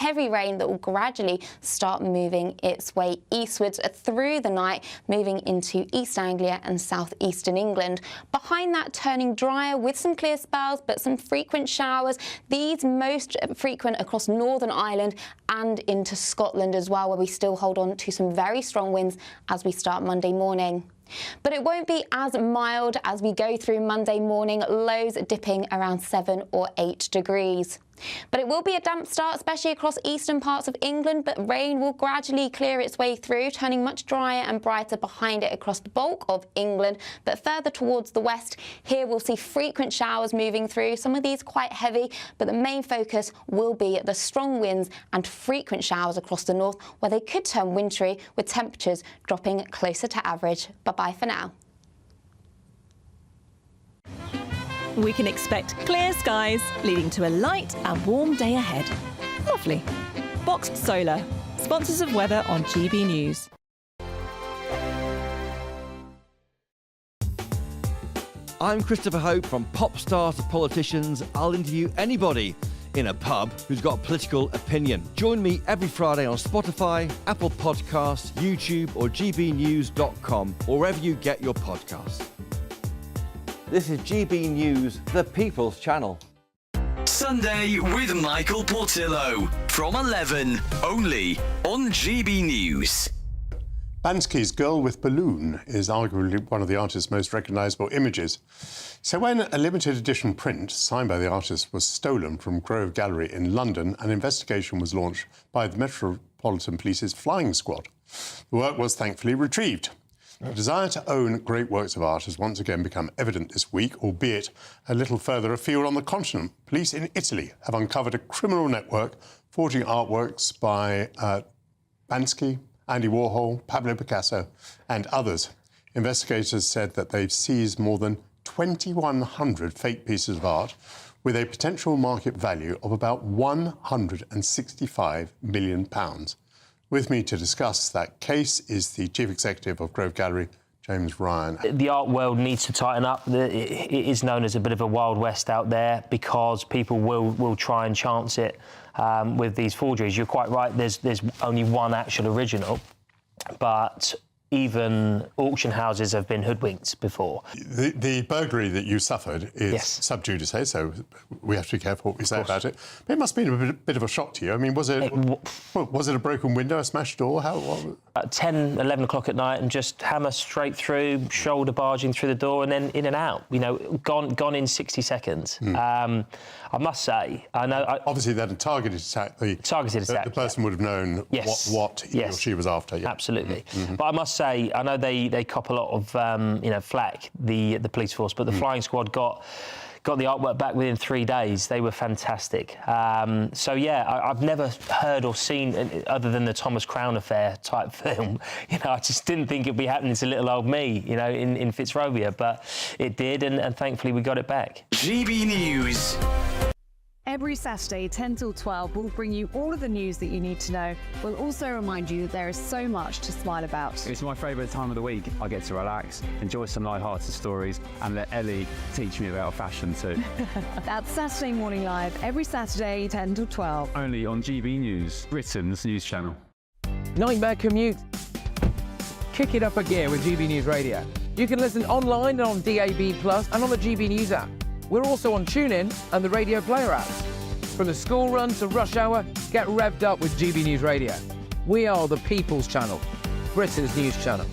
heavy rain that will gradually start moving its way eastwards through the night, moving into East Anglia and southeastern England. Behind that, turning drier with some clear spells, but some frequent showers. These most frequent across Northern Ireland and into Scotland as well, where we still hold on to some very strong winds as we start Monday morning. But it won't be as mild as we go through Monday morning, lows dipping around 7 or 8 degrees. But it will be a damp start, especially across eastern parts of England, but rain will gradually clear its way through, turning much drier and brighter behind it across the bulk of England. But further towards the west, here we'll see frequent showers moving through, some of these quite heavy, but the main focus will be the strong winds and frequent showers across the north, where they could turn wintry, with temperatures dropping closer to average. Bye-bye for now. We can expect clear skies, leading to a light and warm day ahead. Lovely. Boxed Solar, sponsors of weather on GB News. I'm Christopher Hope. From pop stars to politicians, I'll interview anybody in a pub who's got a political opinion. Join me every Friday on Spotify, Apple Podcasts, YouTube or gbnews.com, or wherever you get your podcasts. This is GB News, the People's Channel. Sunday with Michael Portillo from 11, only on GB News. Bansky's Girl with Balloon is arguably one of the artist's most recognisable images. So when a limited edition print signed by the artist was stolen from Grove Gallery in London, an investigation was launched by the Metropolitan Police's flying squad. The work was thankfully retrieved. The desire to own great works of art has once again become evident this week, albeit a little further afield on the continent. Police in Italy have uncovered a criminal network forging artworks by Bansky, Andy Warhol, Pablo Picasso and others. Investigators said that they've seized more than 2,100 fake pieces of art with a potential market value of about £165 million. With me to discuss that case is the Chief Executive of Grove Gallery, James Ryan. The art world needs to tighten up. It is known as a bit of a Wild West out there because people will try and chance it with these forgeries. You're quite right, there's only one actual original, but even auction houses have been hoodwinked before. The burglary that you suffered is sub judice, so we have to be careful what we say about it. But it must have been a bit of a shock to you. I mean, was it a broken window, a smashed door? At 10, 11 o'clock at night, and just hammer straight through, shoulder barging through the door, and then in and out. You know, gone in 60 seconds. I must say, I know. Obviously, that a targeted attack. The person would have known what he or she was after. Yeah. Absolutely. But I must say, I know they cop a lot of flack, the police force, but the flying squad got the artwork back within 3 days. They were fantastic. So yeah, I've never heard or seen, other than the Thomas Crown affair type film. You know, I just didn't think it'd be happening to little old me, you know, in Fitzrovia, but it did, and thankfully we got it back. GB News. Every Saturday, 10 till 12, we'll bring you all of the news that you need to know. We'll also remind you that there is so much to smile about. It's my favourite time of the week. I get to relax, enjoy some light-hearted stories, and let Ellie teach me about fashion too. That's Saturday Morning Live, every Saturday, 10 till 12. Only on GB News, Britain's news channel. Nightmare commute? Kick it up a gear with GB News Radio. You can listen online and on DAB+, and on the GB News app. We're also on TuneIn and the Radio Player app. From the school run to rush hour, get revved up with GB News Radio. We are the People's Channel, Britain's news channel.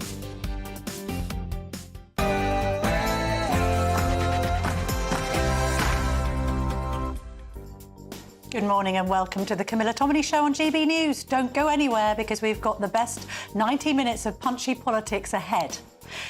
Good morning and welcome to the Camilla Tominey Show on GB News. Don't go anywhere because we've got the best 90 minutes of punchy politics ahead.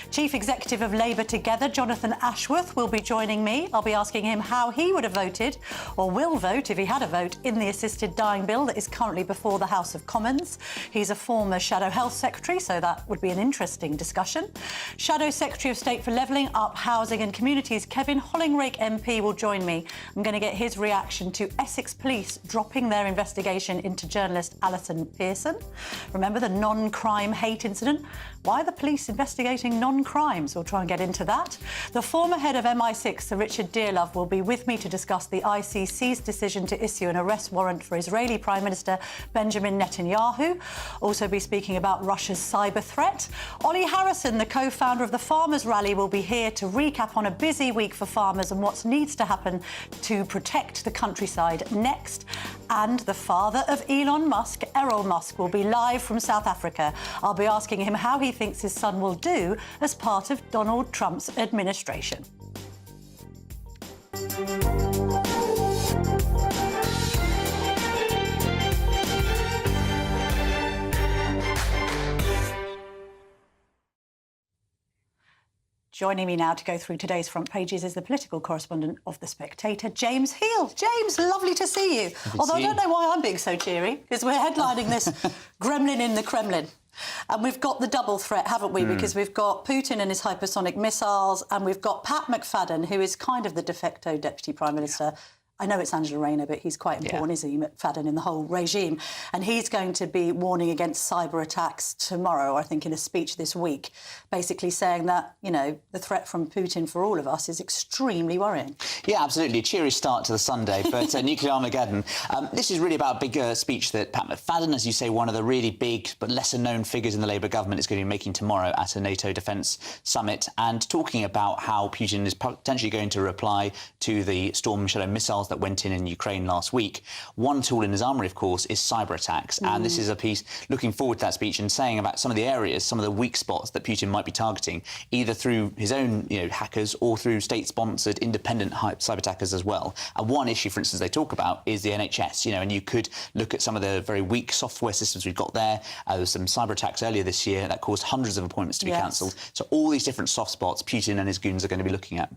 Chief Executive of Labour Together, Jonathan Ashworth, will be joining me. I'll be asking him how he would have voted, or will vote if he had a vote, in the assisted dying bill that is currently before the House of Commons. He's a former Shadow Health Secretary, so that would be an interesting discussion. Shadow Secretary of State for Levelling Up, Housing and Communities, Kevin Hollingrake MP, will join me. I'm going to get his reaction to Essex Police dropping their investigation into journalist Alison Pearson. Remember the non-crime hate incident? Why are the police investigating committing non-crimes. We'll try and get into that. The former head of MI6, Sir Richard Dearlove, will be with me to discuss the ICC's decision to issue an arrest warrant for Israeli Prime Minister Benjamin Netanyahu. Also be speaking about Russia's cyber threat. Ollie Harrison, the co-founder of the Farmers' Rally, will be here to recap on a busy week for farmers and what needs to happen to protect the countryside next. And the father of Elon Musk, Errol Musk, will be live from South Africa. I'll be asking him how he thinks his son will do as part of Donald Trump's administration. Joining me now to go through today's front pages is the political correspondent of The Spectator, James Heal. James, lovely to see you. Although I don't know why I'm being so cheery, because we're headlining this gremlin in the Kremlin. And we've got the double threat, haven't we? Because we've got Putin and his hypersonic missiles, and we've got Pat McFadden, who is kind of the de facto Deputy Prime Minister. I know it's Angela Rayner, but he's quite important, isn't he, McFadden, in the whole regime? And he's going to be warning against cyber attacks tomorrow, I think, in a speech this week, basically saying that, you know, the threat from Putin for all of us is extremely worrying. Yeah, absolutely. A cheery start to the Sunday, but nuclear Armageddon. This is really about a bigger speech that Pat McFadden, as you say, one of the really big but lesser-known figures in the Labour government, is going to be making tomorrow at a NATO defence summit, and talking about how Putin is potentially going to reply to the Storm Shadow missiles that went in Ukraine last week. One tool in his armoury, of course, is cyber attacks. And this is a piece looking forward to that speech and saying about some of the areas, some of the weak spots that Putin might be targeting, either through his own hackers or through state-sponsored independent cyber attackers as well. And one issue, for instance, they talk about is the NHS, and you could look at some of the very weak software systems we've got there. There was some cyber attacks earlier this year that caused hundreds of appointments to be cancelled. So all these different soft spots Putin and his goons are going to be looking at.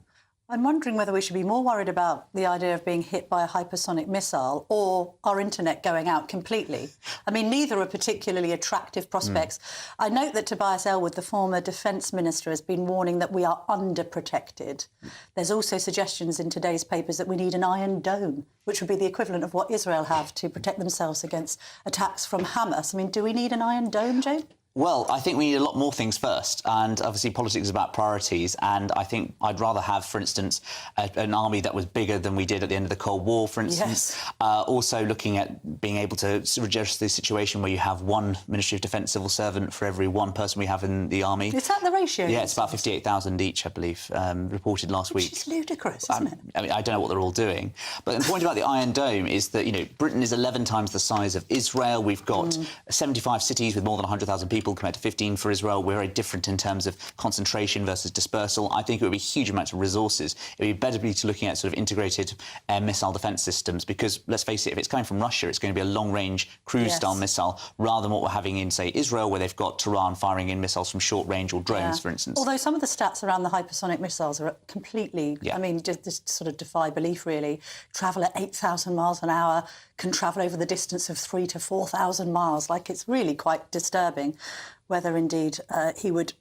I'm wondering whether we should be more worried about the idea of being hit by a hypersonic missile or our internet going out completely. I mean, neither are particularly attractive prospects. I note that Tobias Ellwood, the former defence minister, has been warning that we are underprotected. There's also suggestions in today's papers that we need an Iron Dome, which would be the equivalent of what Israel have to protect themselves against attacks from Hamas. I mean, do we need an Iron Dome, Jane? Well, I think we need a lot more things first, and obviously politics is about priorities, and I think I'd rather have, for instance, an army that was bigger than we did at the end of the Cold War, for instance. Also looking at being able to address the situation where you have one Ministry of Defence civil servant for every one person we have in the army. Is that the ratio? Yeah, it's about 58,000 each, I believe, reported last week. Which is ludicrous, isn't it? I mean, I don't know what they're all doing. But the point about the Iron Dome is that, Britain is 11 times the size of Israel. We've got 75 cities with more than 100,000 people compared to 15 for Israel. We're very different in terms of concentration versus dispersal. I think it would be huge amounts of resources. It would be better to looking at sort of integrated air missile defence systems, because, let's face it, if it's coming from Russia, it's going to be a long-range cruise-style missile, rather than what we're having in, say, Israel, where they've got Tehran firing in missiles from short-range or drones, for instance. Although some of the stats around the hypersonic missiles are completely, I mean, just sort of defy belief, really. Travel at 8,000 miles an hour, can travel over the distance of 3,000 to 4,000 miles. Like, it's really quite disturbing. Whether indeed he would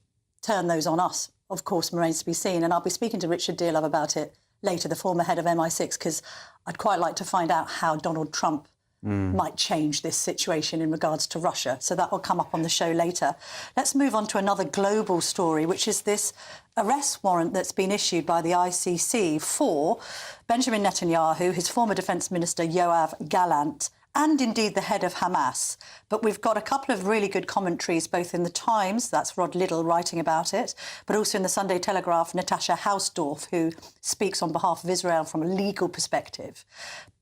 turn those on us, of course, remains to be seen. And I'll be speaking to Richard Dearlove about it later, the former head of MI6, because I'd quite like to find out how Donald Trump might change this situation in regards to Russia. So that will come up on the show later. Let's move on to another global story, which is this arrest warrant that's been issued by the ICC for Benjamin Netanyahu, his former defence minister Yoav Gallant, and indeed the head of Hamas. But we've got a couple of really good commentaries, both in the Times, that's Rod Liddell writing about it, but also in the Sunday Telegraph, Natasha Hausdorff, who speaks on behalf of Israel from a legal perspective.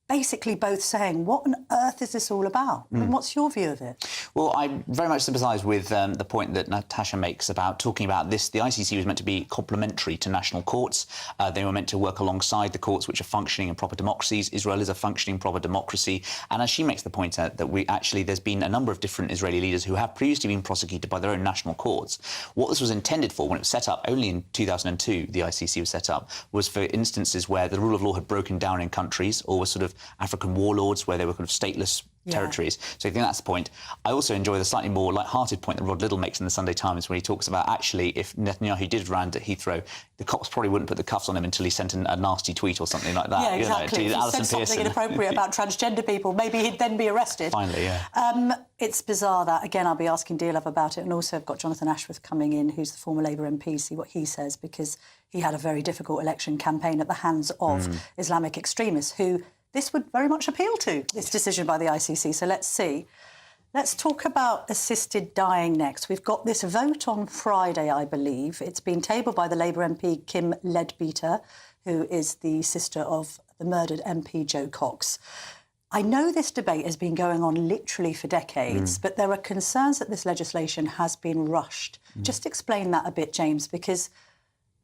Basically both saying, what on earth is this all about? And what's your view of it? Well, I very much sympathise with the point that Natasha makes about talking about this. The ICC was meant to be complementary to national courts. They were meant to work alongside the courts, which are functioning in proper democracies. Israel is a functioning proper democracy. And as she makes the point that there's been a number of different Israeli leaders who have previously been prosecuted by their own national courts. What this was intended for, when it was set up, only in 2002, the ICC was set up, was for instances where the rule of law had broken down in countries, or was sort of African warlords where they were kind of stateless territories. So I think that's the point. I also enjoy the slightly more light-hearted point that Rod Liddle makes in the Sunday Times when he talks about actually if Netanyahu did land at Heathrow, the cops probably wouldn't put the cuffs on him until he sent a nasty tweet or something like that. Yeah, exactly. You know, if he said something inappropriate about transgender people, maybe he'd then be arrested. Finally, yeah. It's bizarre that, again, I'll be asking Dearlove about it, and also I've got Jonathan Ashworth coming in, who's the former Labour MP, see what he says, because he had a very difficult election campaign at the hands of Islamic extremists who this would very much appeal to, this decision by the ICC. So let's see. Let's talk about assisted dying next. We've got this vote on Friday, I believe. It's been tabled by the Labour MP Kim Leadbeater, who is the sister of the murdered MP Jo Cox. I know this debate has been going on literally for decades, but there are concerns that this legislation has been rushed. Just explain that a bit, James, because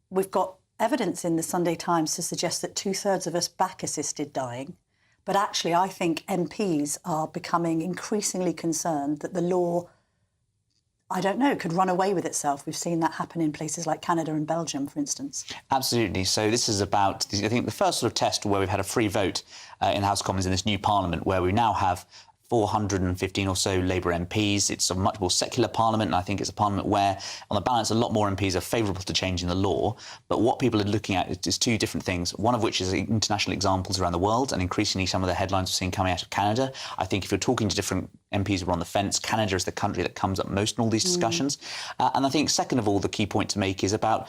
we've got evidence in the Sunday Times to suggest that 2/3 of us back assisted dying. But actually, I think MPs are becoming increasingly concerned that the law, I don't know, could run away with itself. We've seen that happen in places like Canada and Belgium, for instance. Absolutely. So this is about, I think, the first sort of test where we've had a free vote in the House of Commons in this new Parliament, where we now have 415 or so Labour MPs. It's a much more secular parliament, and I think it's a parliament where, on the balance, a lot more MPs are favourable to changing the law. But what people are looking at is two different things, one of which is international examples around the world, and increasingly some of the headlines we're seeing coming out of Canada. I think if you're talking to different MPs who are on the fence, Canada is the country that comes up most in all these discussions. And I think, second of all, the key point to make is about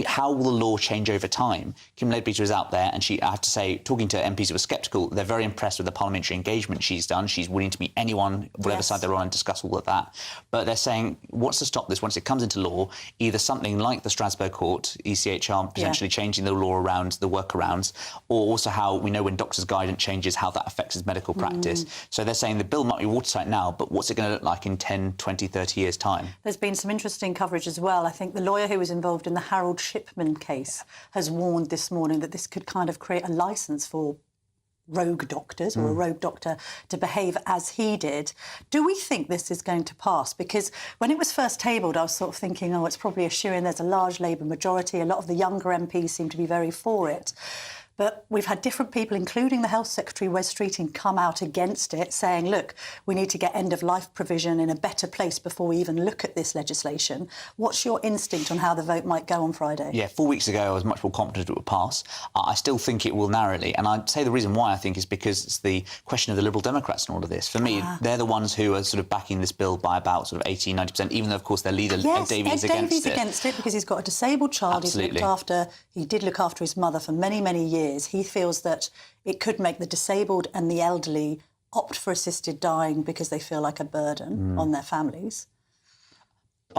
how will the law change over time? Kim Leadbeater is out there, and I have to say, talking to MPs who are sceptical, they're very impressed with the parliamentary engagement she's done. She's willing to meet anyone, whatever side they're on, and discuss all of that. But they're saying, what's to stop this once it comes into law? Either something like the Strasbourg Court, ECHR, potentially changing the law around the workarounds, or also how we know when doctors' guidance changes, how that affects his medical practice. So they're saying the bill might be watertight now, but what's it going to look like in 10, 20, 30 years' time? There's been some interesting coverage as well. I think the lawyer who was involved in the Harold Shipman case has warned this morning that this could kind of create a licence for rogue doctors or a rogue doctor to behave as he did. Do we think this is going to pass? Because when it was first tabled, I was sort of thinking, oh, it's probably a shoo-in. There's a large Labour majority. A lot of the younger MPs seem to be very for it. But we've had different people, including the Health Secretary, Wes Streeting, come out against it, saying, look, we need to get end-of-life provision in a better place before we even look at this legislation. What's your instinct on how the vote might go on Friday? Yeah, 4 weeks ago, I was much more confident it would pass. I still think it will narrowly. And I'd say the reason why I think is because it's the question of the Liberal Democrats and all of this. For me, they're the ones who are sort of backing this bill by about sort of 80, 90%, even though, of course, their leader, Ed Davies, is against it because he's got a disabled child. Absolutely. He did look after his mother for many, many years. He feels that it could make the disabled and the elderly opt for assisted dying because they feel like a burden on their families.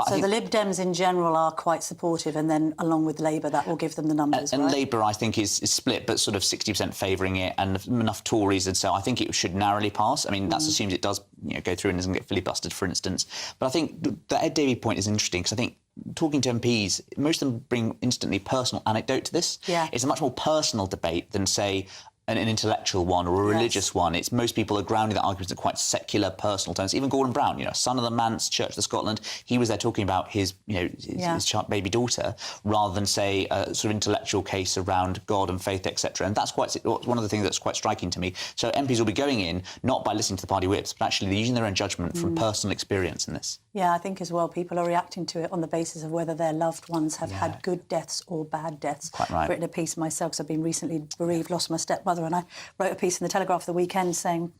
So the Lib Dems in general are quite supportive, and then along with Labour, that will give them the numbers, And right? Labour, I think, is split, but sort of 60% favouring it, and enough Tories, and so I think it should narrowly pass. I mean, that assumes it does go through and doesn't get filibustered, for instance. But I think the Ed Davey point is interesting, because I think talking to MPs, most of them bring instantly personal anecdote to this. Yeah. It's a much more personal debate than, say, an intellectual one or a religious one. It's most people are grounding their arguments in quite secular, personal terms. Even Gordon Brown, son of the Manse Church of Scotland, he was there talking about his, his baby daughter, rather than, say, a sort of intellectual case around God and faith, etc. And that's one of the things that's quite striking to me. So MPs will be going in not by listening to the party whips, but actually using their own judgment from personal experience in this. Yeah, I think as well people are reacting to it on the basis of whether their loved ones have had good deaths or bad deaths. Quite right. I've written a piece myself because I've been recently bereaved, lost my stepmother, and I wrote a piece in the Telegraph the weekend saying,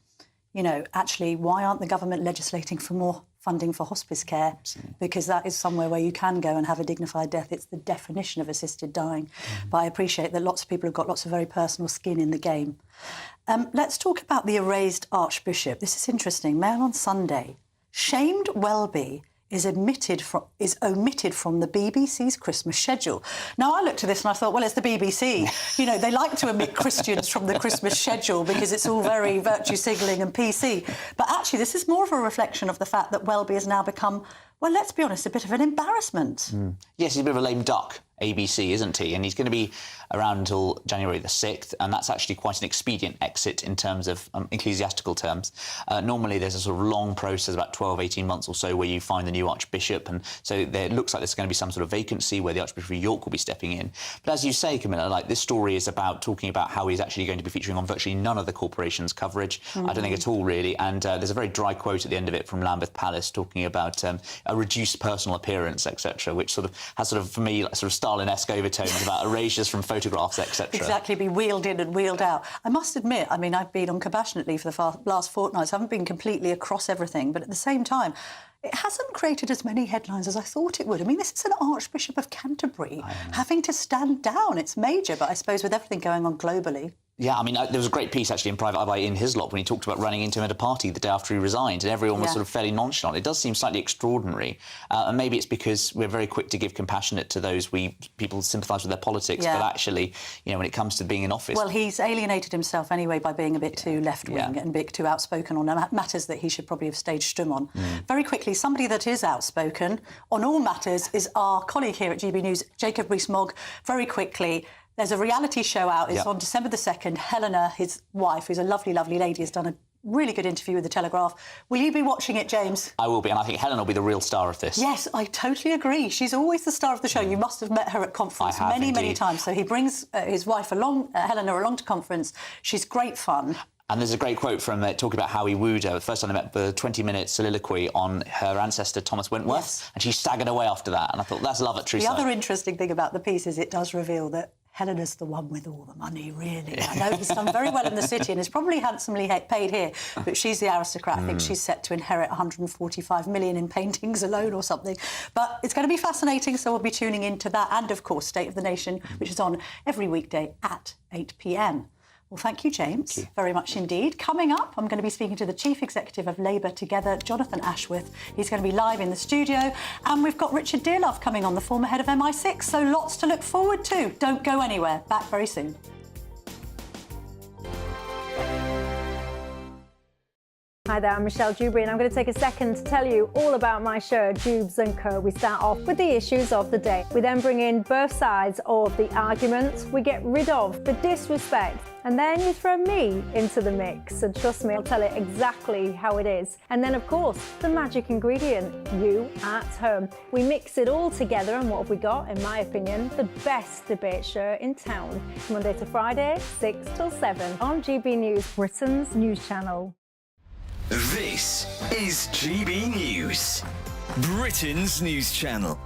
actually, why aren't the government legislating for more funding for hospice care? Absolutely. Because that is somewhere where you can go and have a dignified death. It's the definition of assisted dying. But I appreciate that lots of people have got lots of very personal skin in the game. Let's talk about the erased Archbishop. This is interesting. Mail on Sunday. Shamed Welby is omitted from the BBC's Christmas schedule. Now, I looked at this and I thought, well, it's the BBC. They like to omit Christians from the Christmas schedule because it's all very virtue signalling and PC. But actually, this is more of a reflection of the fact that Welby has now become, well, let's be honest, a bit of an embarrassment. Yes, he's a bit of a lame duck, ABC, isn't he? And he's going to be around until January the 6th, and that's actually quite an expedient exit in terms of ecclesiastical terms. Normally there's a sort of long process, about 12, 18 months or so, where you find the new Archbishop, and so it looks like there's going to be some sort of vacancy where the Archbishop of York will be stepping in. But as you say, Camilla, like, this story is about talking about how he's actually going to be featuring on virtually none of the corporation's coverage. I don't think at all, really, and there's a very dry quote at the end of it from Lambeth Palace talking about a reduced personal appearance, etc., which sort of has for me, sort of Stalin-esque overtones about erasures from photographs, etc. Exactly, be wheeled in and wheeled out. I must admit, I mean, I've been on compassionate leave for the last fortnight, so I haven't been completely across everything, but at the same time, it hasn't created as many headlines as I thought it would. I mean, this is an Archbishop of Canterbury having to stand down. It's major, but I suppose with everything going on globally... Yeah, I mean, there was a great piece, actually, in Private Eye by Ian Hislop when he talked about running into him at a party the day after he resigned, and everyone was sort of fairly nonchalant. It does seem slightly extraordinary, and maybe it's because we're very quick to give compassionate to those people sympathise with their politics, but actually, you know, when it comes to being in office... Well, he's alienated himself anyway by being a bit too left-wing and a bit too outspoken on matters that he should probably have stayed stum on. Very quickly, somebody that is outspoken on all matters is our colleague here at GB News, Jacob Rees-Mogg. Very quickly... There's a reality show out. It's on December the 2nd. Helena, his wife, who's a lovely, lovely lady, has done a really good interview with The Telegraph. Will you be watching it, James? I will be, and I think Helena will be the real star of this. Yes, I totally agree. She's always the star of the show. You must have met her at conference many times. So he brings his wife along, Helena, along to conference. She's great fun. And there's a great quote from talking about how he wooed her. The first time they met, the 20-minute soliloquy on her ancestor, Thomas Wentworth, and she staggered away after that. And I thought, that's love at true sight. The other interesting thing about the piece is it does reveal that Helena's the one with all the money, really. I know he's done very well in the city and is probably handsomely paid here, but she's the aristocrat. I think she's set to inherit 145 million in paintings alone or something. But it's going to be fascinating, so we'll be tuning into that and, of course, State of the Nation, which is on every weekday at 8 p.m. Well, thank you, James, very much indeed. Coming up, I'm going to be speaking to the Chief Executive of Labour Together, Jonathan Ashworth. He's going to be live in the studio. And we've got Richard Dearlove coming on, the former head of MI6. So lots to look forward to. Don't go anywhere. Back very soon. Hi there, I'm Michelle Dewberry and I'm going to take a second to tell you all about my show, Dubes & Co. We start off with the issues of the day. We then bring in both sides of the argument. We get rid of the disrespect. And then you throw me into the mix. And trust me, I'll tell it exactly how it is. And then, of course, the magic ingredient, you at home. We mix it all together and what have we got, in my opinion, the best debate show in town. Monday to Friday, 6 till 7 on GB News, Britain's news channel. This is GB News, Britain's news channel.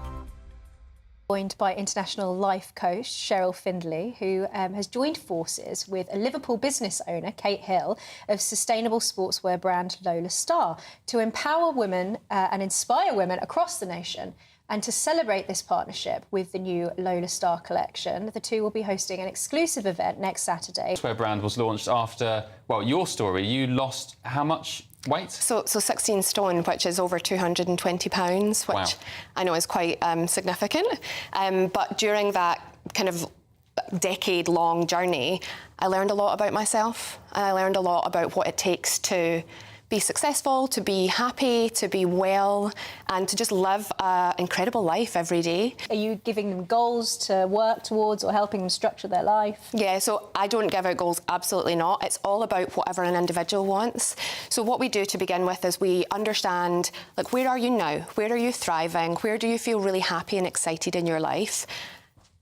Joined by international life coach Cheryl Findlay, who has joined forces with a Liverpool business owner, Kate Hill, of sustainable sportswear brand Lola Star, to empower women and inspire women across the nation. And to celebrate this partnership with the new Lola Star collection, the two will be hosting an exclusive event next Saturday. The sportswear brand was launched after, well, your story. You lost how much weight? So 16 stone, which is over 220 pounds, which I know is quite significant. But during that kind of decade-long journey, I learned a lot about myself, and I learned a lot about what it takes to be successful, to be happy, to be well, and to just live an incredible life every day. Are you giving them goals to work towards or helping them structure their life? Yeah, so I don't give out goals, absolutely not. It's all about whatever an individual wants. So what we do to begin with is we understand, like, where are you now? Where are you thriving? Where do you feel really happy and excited in your life?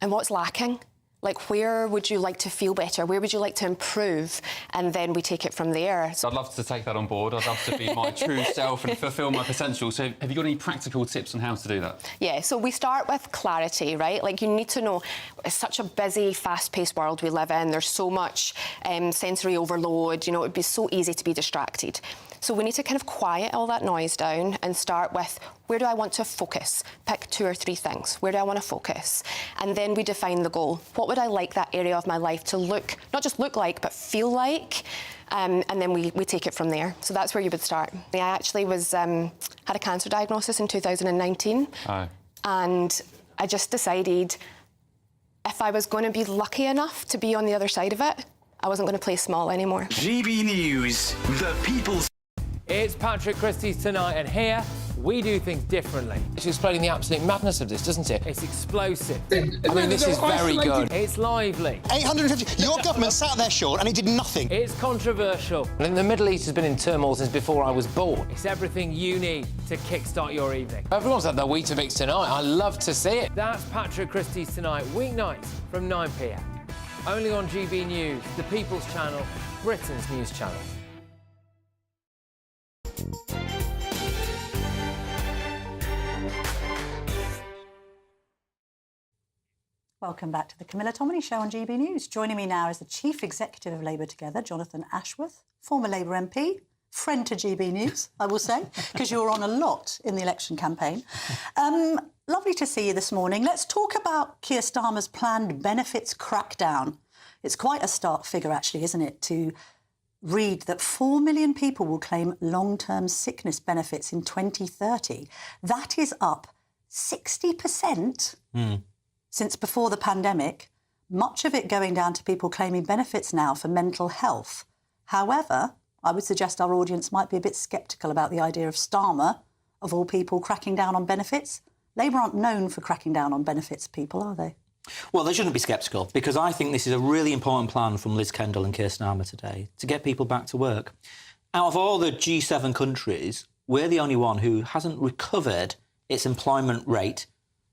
And what's lacking? Like, where would you like to feel better? Where would you like to improve? And then we take it from there. So I'd love to take that on board. I'd love to be my true self and fulfil my potential. So have you got any practical tips on how to do that? Yeah, so we start with clarity, right? Like, you need to know, it's such a busy, fast-paced world we live in. There's so much sensory overload. You know, it'd be so easy to be distracted. So we need to kind of quiet all that noise down and start with, where do I want to focus? Pick 2 or 3 things. Where do I want to focus? And then we define the goal. What would I like that area of my life to look, not just look like, but feel like? And then we take it from there. So that's where you would start. I actually had a cancer diagnosis in 2019. And I just decided if I was going to be lucky enough to be on the other side of it, I wasn't going to play small anymore. GB News, the people's... It's Patrick Christie's Tonight, and here We do things differently. It's explaining the absolute madness of this, doesn't it? It's explosive. I mean, this is very good. It's lively. 850. Your government sat there, Sean, and it did nothing. It's controversial. And the Middle East has been in turmoil since before I was born. It's everything you need to kickstart your evening. Everyone's had their Weetabix tonight. I love to see it. That's Patrick Christie's Tonight, weeknights from 9 p.m. Only on GB News, the People's Channel, Britain's news channel. Welcome back to the Camilla Tominey Show on GB News. Joining me now is the Chief Executive of Labour Together, Jonathan Ashworth, former Labour MP, friend to GB News, I will say, because you were on a lot in the election campaign. Lovely to see you this morning. Let's talk about Keir Starmer's planned benefits crackdown. It's quite a stark figure, actually, isn't it, to read that 4 million people will claim long-term sickness benefits in 2030. That is up 60% since before the pandemic, much of it going down to people claiming benefits now for mental health. However, I would suggest our audience might be a bit sceptical about the idea of Starmer, of all people, cracking down on benefits. Labour aren't known for cracking down on benefits people, are they? Well, they shouldn't be sceptical, because I think this is a really important plan from Liz Kendall and Keir Starmer today to get people back to work. Out of all the G7 countries, we're the only one who hasn't recovered its employment rate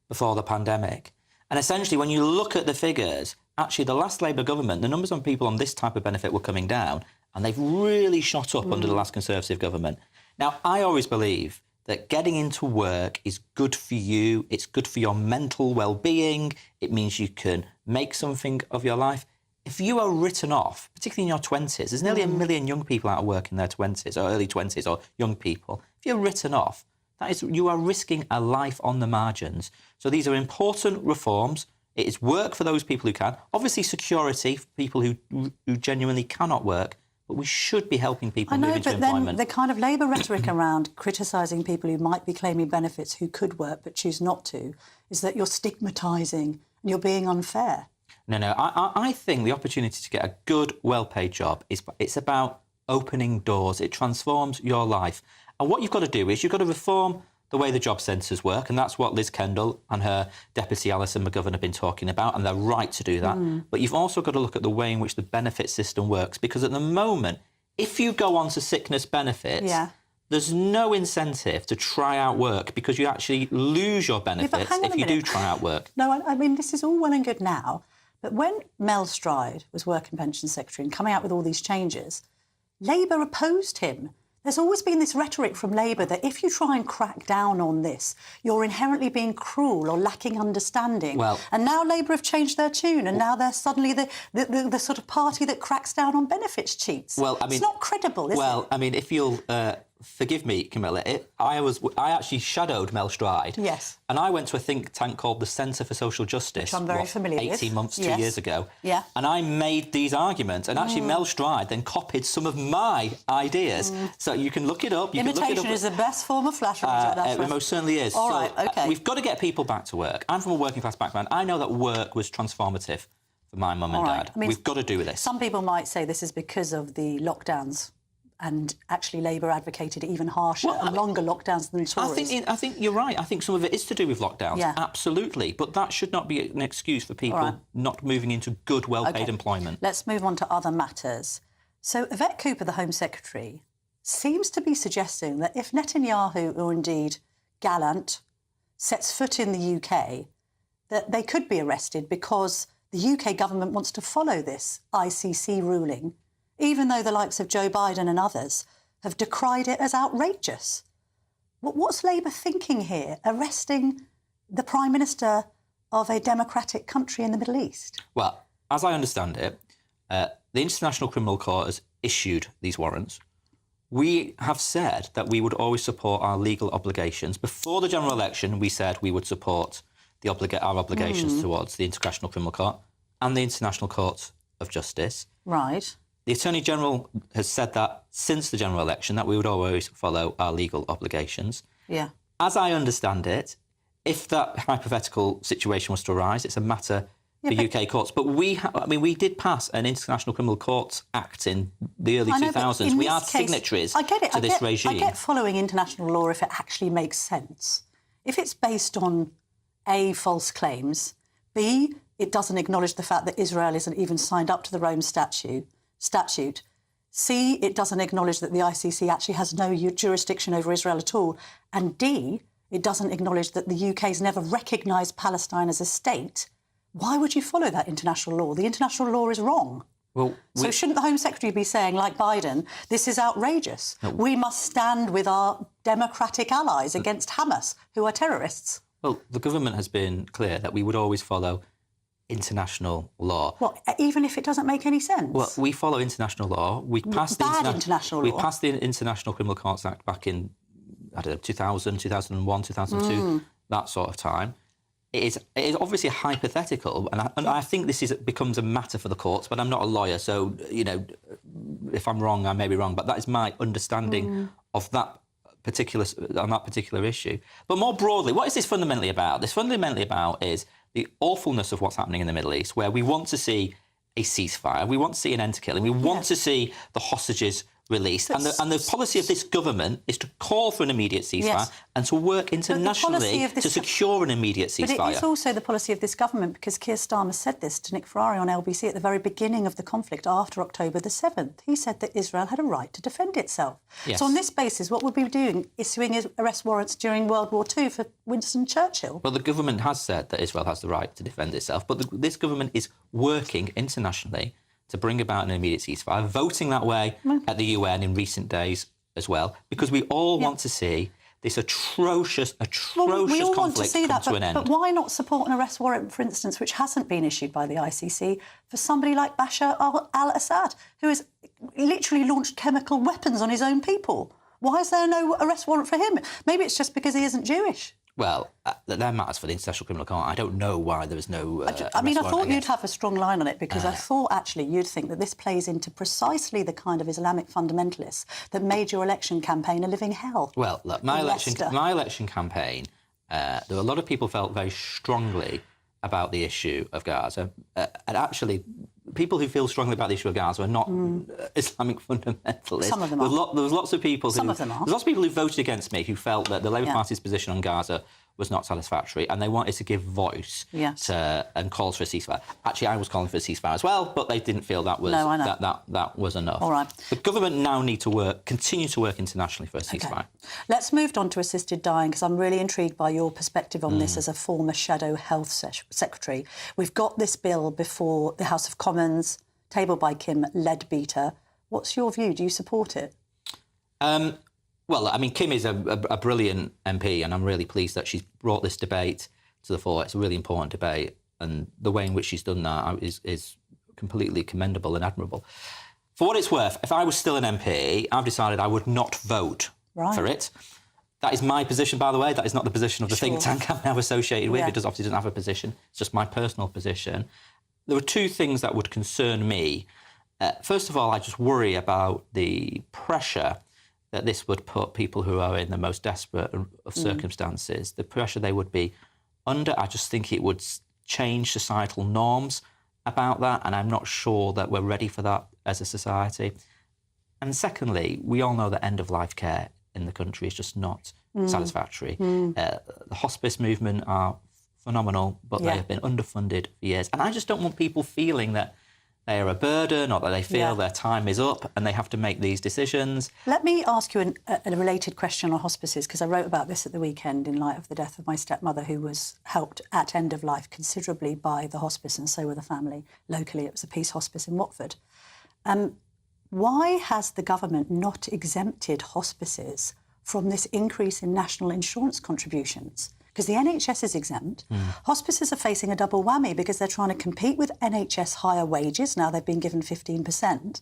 before the pandemic. And essentially, when you look at the figures, actually the last Labour government, the numbers of people on this type of benefit were coming down, and they've really shot up under the last Conservative government. Now, I always believe that getting into work is good for you, it's good for your mental well-being, it means you can make something of your life. If you are written off, particularly in your 20s, there's nearly 1 million young people out of work in their 20s, or early 20s, or young people. If you're written off, that is, you are risking a life on the margins. So these are important reforms. It is work for those people who can. Obviously, security for people who genuinely cannot work. But we should be helping people move into employment. I know, but then the kind of Labour rhetoric around criticising people who might be claiming benefits who could work but choose not to is that you're stigmatising and you're being unfair. No. I think the opportunity to get a good, well-paid job it's about opening doors. It transforms your life. And what you've got to do is you've got to reform the way the job centres work, and that's what Liz Kendall and her deputy Alison McGovern have been talking about, and they're right to do that. But you've also got to look at the way in which the benefit system works, because at the moment, if you go on to sickness benefits, there's no incentive to try out work, because you actually lose your benefits if you do try out work. No, I mean, this is all well and good now, but when Mel Stride was Work and Pension Secretary and coming out with all these changes, Labour opposed him. There's always been this rhetoric from Labour that if you try and crack down on this, you're inherently being cruel or lacking understanding. And now Labour have changed their tune, and now they're suddenly the sort of party that cracks down on benefits cheats. Well, I mean, it's not credible, is it? Well, I mean, if you'll forgive me, Camilla, I actually shadowed Mel Stride. Yes. And I went to a think tank called the Centre for Social Justice. Which I'm very familiar with. 18 months, 2 years ago. Yeah. And I made these arguments. And actually, Mel Stride then copied some of my ideas. So you can look it up. Imitation is the best form of flattery. It most certainly is. All right, OK. We've got to get people back to work. I'm from a working class background. I know that work was transformative for my mum and dad. I mean, we've got to do this. Some people might say this is because of the lockdowns. And actually, Labour advocated even harsher and longer lockdowns than Tories. I think you're right. I think some of it is to do with lockdowns. Yeah. Absolutely. But that should not be an excuse for people not moving into good, well-paid employment. Let's move on to other matters. So Yvette Cooper, the Home Secretary, seems to be suggesting that if Netanyahu, or indeed Gallant, sets foot in the UK, that they could be arrested because the UK government wants to follow this ICC ruling, even though the likes of Joe Biden and others have decried it as outrageous. What's Labour thinking here, arresting the Prime Minister of a democratic country in the Middle East? Well, as I understand it, the International Criminal Court has issued these warrants. We have said that we would always support our legal obligations. Before the general election, we said we would support our obligations towards the International Criminal Court and the International Court of Justice. Right. The Attorney-General has said that since the general election, that we would always follow our legal obligations. Yeah. As I understand it, if that hypothetical situation was to arise, it's a matter for UK courts. But we did pass an International Criminal Court Act in the early 2000s. We are signatories to this regime. I get following international law if it actually makes sense. If it's based on A, false claims, B, it doesn't acknowledge the fact that Israel isn't even signed up to the Rome Statute, C, it doesn't acknowledge that the ICC actually has no jurisdiction over Israel at all, and D, it doesn't acknowledge that the UK's never recognised Palestine as a state, why would you follow that international law? The international law is wrong. Well, so shouldn't the Home Secretary be saying, like Biden, this is outrageous? No. We must stand with our democratic allies against Hamas, who are terrorists. Well, the government has been clear that we would always follow international law. What, even if it doesn't make any sense? Well, we follow international law. We passed international law. We passed the International Criminal Courts Act back in, I don't know, 2000, 2001, 2002, that sort of time. It is obviously hypothetical, and I think this becomes a matter for the courts, but I'm not a lawyer, so, you know, if I'm wrong, I may be wrong, but that is my understanding of that particular issue. But more broadly, what is this fundamentally about? This fundamentally about is the awfulness of what's happening in the Middle East, where we want to see a ceasefire, we want to see an end to killing, we want to see the hostages released, and the policy of this government is to call for an immediate ceasefire and to work internationally to secure an immediate ceasefire. But it is also the policy of this government, because Keir Starmer said this to Nick Ferrari on LBC at the very beginning of the conflict after October the 7th. He said that Israel had a right to defend itself. Yes. So on this basis, what would we be doing? Issuing arrest warrants during World War II for Winston Churchill? Well, the government has said that Israel has the right to defend itself, but this government is working internationally to bring about an immediate ceasefire, voting that way at the UN in recent days as well, because we all want to see this atrocious we all conflict want to see come that, to an end. But why not support an arrest warrant, for instance, which hasn't been issued by the ICC, for somebody like Bashar al-Assad, who has literally launched chemical weapons on his own people? Why is there no arrest warrant for him? Maybe it's just because he isn't Jewish. Well, that matters for the International Criminal Court. I don't know why there was no I thought you'd have a strong line on it, because I thought, actually, you'd think that this plays into precisely the kind of Islamic fundamentalists that made your election campaign a living hell. Well, look, my election campaign, there were a lot of people felt very strongly about the issue of Gaza. And actually, people who feel strongly about the issue of Gaza are not Islamic fundamentalists. Some of them are. There was lots of people Some of them are. There's lots of people who voted against me who felt that the Labour Party's position on Gaza was not satisfactory, and they wanted to give voice to and calls for a ceasefire. Actually, I was calling for a ceasefire as well, but they didn't feel that was that was enough. All right. The government now need to continue to work internationally for a ceasefire. Okay. Let's move on to assisted dying, because I'm really intrigued by your perspective on this as a former shadow health secretary. We've got this bill before the House of Commons, tabled by Kim Leadbeater. What's your view? Do you support it? Well, I mean, Kim is a brilliant MP, and I'm really pleased that she's brought this debate to the fore. It's a really important debate, and the way in which she's done that is completely commendable and admirable. For what it's worth, if I was still an MP, I've decided I would not vote for it. That is my position, by the way. That is not the position of the think tank I'm now associated with. It obviously doesn't have a position. It's just my personal position. There were two things that would concern me. First of all, I just worry about the pressure that this would put people who are in the most desperate of circumstances, the pressure they would be under. I just think it would change societal norms about that, and I'm not sure that we're ready for that as a society. And secondly, we all know that end-of-life care in the country is just not satisfactory. The hospice movement are phenomenal, but they have been underfunded for years. And I just don't want people feeling that they are a burden, or that they feel their time is up and they have to make these decisions. Let me ask you a related question on hospices, because I wrote about this at the weekend in light of the death of my stepmother, who was helped at end of life considerably by the hospice, and so were the family. Locally, it was a Peace Hospice in Watford. Why has the government not exempted hospices from this increase in national insurance contributions? Because the NHS is exempt. Hospices are facing a double whammy because they're trying to compete with NHS higher wages. Now they've been given 15%.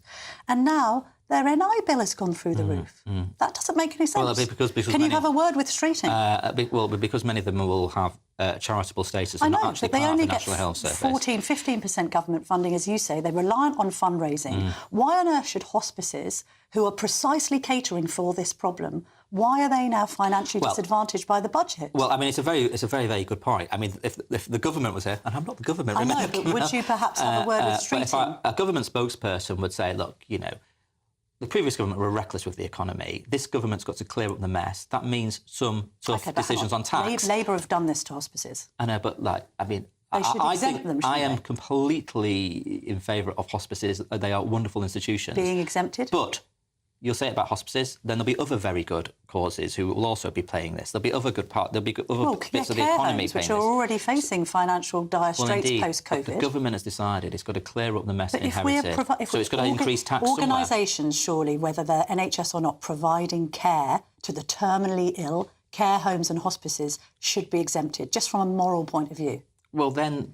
And now their NI bill has gone through the roof. That doesn't make any sense. Well, because Can you have a word with Streeting? Well, because many of them will have charitable status and not actually part of the National Health Service. 14, 15% government funding, as you say. They're reliant on fundraising. Why on earth should hospices, who are precisely catering for this problem, Why are they now financially disadvantaged by the budget? Well, I mean, it's a very, very good point. I mean, if the government was here, and I'm not the government, I know, remember, but would you perhaps have a word with but if Streeting? a government spokesperson would say, look, you know, the previous government were reckless with the economy. This government's got to clear up the mess. That means some tough decisions on tax. Labour have done this to hospices. I know, but like, I mean, They should I exempt think them, shouldn't I am they? completely in favour of hospices. They are wonderful institutions. Being exempted? But you'll say it about hospices, then there'll be other very good causes who will also be playing this. There'll be other good there'll be other bits of the care economy homes, paying which are this. already facing financial dire Well, straits indeed, post-COVID. but the government has decided it's got to clear up the mess But it inherited. So it's got to increase tax somewhere. Organisations, surely, whether they're NHS or not, providing care to the terminally ill, care homes and hospices should be exempted, just from a moral point of view. Well, then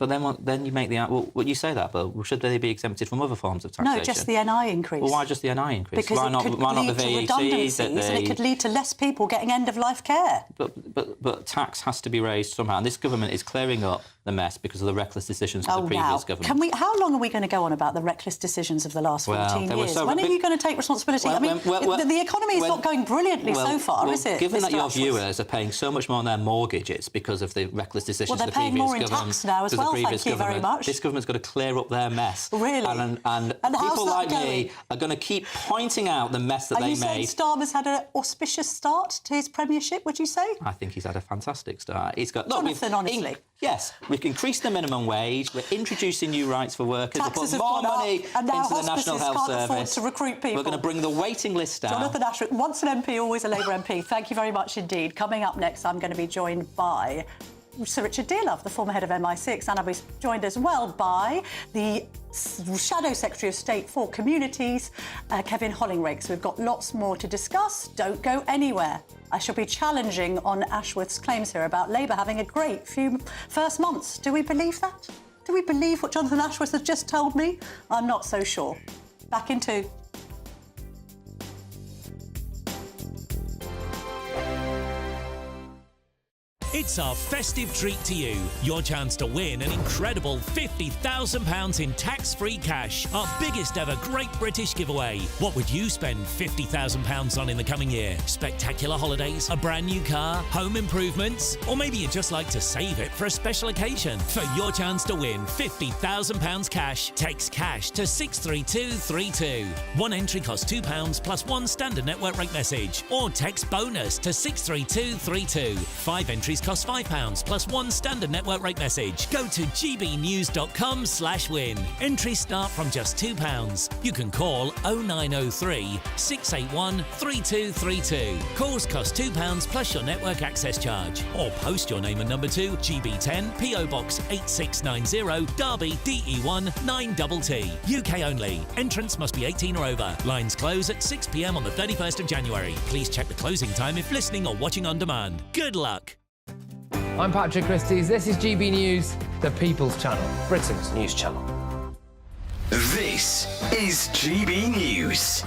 you make the... Well, you say that, but should they be exempted from other forms of taxation? No, just the NI increase. Well, why just the NI increase? Because why it not, could why not lead the to VAT? redundancies and it could lead to less people getting end-of-life care. But tax has to be raised somehow, and this government is clearing up the mess because of the reckless decisions of the previous government. How long are we going to go on about the reckless decisions of the last 14 years? So when are you going to take responsibility? The economy is not going brilliantly so far, is it? Given that your Mr. Ashworth? viewers are paying so much more on their mortgages because of the reckless decisions of the they're previous paying more in government, tax now as well, thank you very much. This government's got to clear up their mess. Really? And how's people that like going? me are going to keep pointing out the mess that Are they you saying made. Starmer's had an auspicious start to his premiership, would you say? I think he's had a fantastic start. He's got... Jonathan, honestly. Yes, we've increased the minimum wage, we're introducing new rights for workers, we've Taxes put have more gone up, money and now into the National hospices Health can't afford Service. to recruit people. We're going to bring the waiting list down. Jonathan Ashworth, once an MP, always a Labour MP. Thank you very much indeed. Coming up next, I'm going to be joined by Sir Richard Dearlove, the former head of MI6, and I'll be joined as well by the Shadow Secretary of State for Communities, Kevin Hollingrakes. We've got lots more to discuss. Don't go anywhere. I shall be challenging on Ashworth's claims here about Labour having a great few first months. Do we believe that? Do we believe what Jonathan Ashworth has just told me? I'm not so sure. Back in 2. It's our festive treat to you. Your chance to win an incredible £50,000 in tax-free cash. Our biggest ever Great British giveaway. What would you spend £50,000 on in the coming year? Spectacular holidays, a brand new car, home improvements? Or maybe you'd just like to save it for a special occasion? For your chance to win £50,000 cash, text cash to 63232. One entry costs £2 plus one standard network rate message. Or text bonus to 63232. 5 entries cost £5 plus one standard network rate message. Go to gbnews.com/win. Entries start from just £2. You can call 0903 681 3232. Calls cost £2 plus your network access charge. Or post your name and number to GB10 PO Box 8690 Derby DE1 9TT. UK only. Entrance must be 18 or over. Lines close at 6 p.m. on the 31st of January. Please check the closing time if listening or watching on demand. Good luck. I'm Patrick Christie's. This is GB News, the People's Channel, Britain's news channel. This is GB News,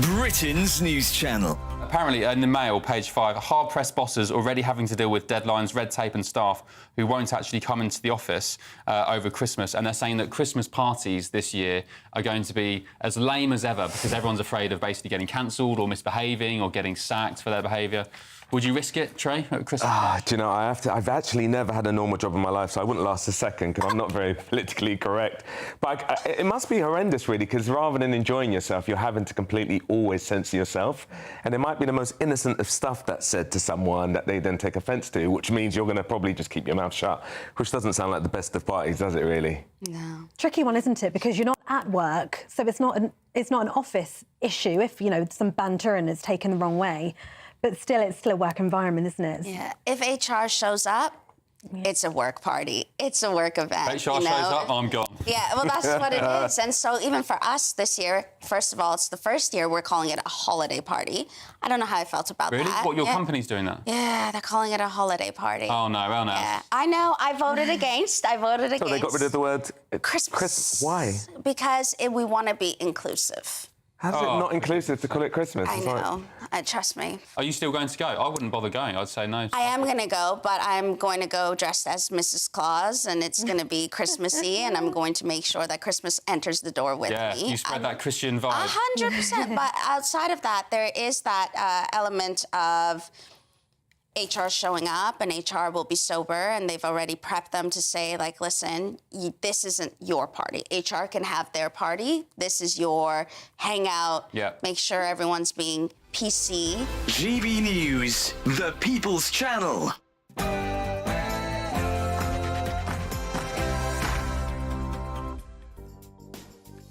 Britain's news channel. Apparently, in the Mail, page 5, hard-pressed bosses already having to deal with deadlines, red tape and staff who won't actually come into the office over Christmas. And they're saying that Christmas parties this year are going to be as lame as ever because everyone's afraid of basically getting cancelled or misbehaving or getting sacked for their behaviour. Would you risk it, Trey, at Christmas? Do you know, I've actually never had a normal job in my life, so I wouldn't last a second because I'm not very politically correct. But it must be horrendous, really, because rather than enjoying yourself, you're having to completely always censor yourself. And it might be the most innocent of stuff that's said to someone that they then take offence to, which means you're going to probably just keep your mouth shut, which doesn't sound like the best of parties, does it, really? No. Tricky one, isn't it? Because you're not at work, so it's not an office issue if, you know, some banter and it's taken the wrong way. But still, it's still a work environment, isn't it? Yeah. If HR shows up, it's a work party. It's a work event. HR shows up, I'm gone. Yeah, well, that's what it is. And so even for us this year, first of all, it's the first year we're calling it a holiday party. I don't know how I felt about that. Really? What, your company's doing that? Yeah, they're calling it a holiday party. Oh, no, well, no. Yeah, I know. I voted against. So they got rid of the word... Christmas. Why? Because we want to be inclusive. How's it not inclusive to call it Christmas? I know. Trust me. Are you still going to go? I wouldn't bother going. I'd say no. I am going to go, but I'm going to go dressed as Mrs. Claus, and it's going to be Christmassy, and I'm going to make sure that Christmas enters the door with me. Yeah, you spread that Christian vibe. 100%. But outside of that, there is that element of HR showing up, and HR will be sober, and they've already prepped them to say, like, listen, this isn't your party. HR can have their party. This is your hangout. Yeah. Make sure everyone's being PC. GB News, the People's Channel.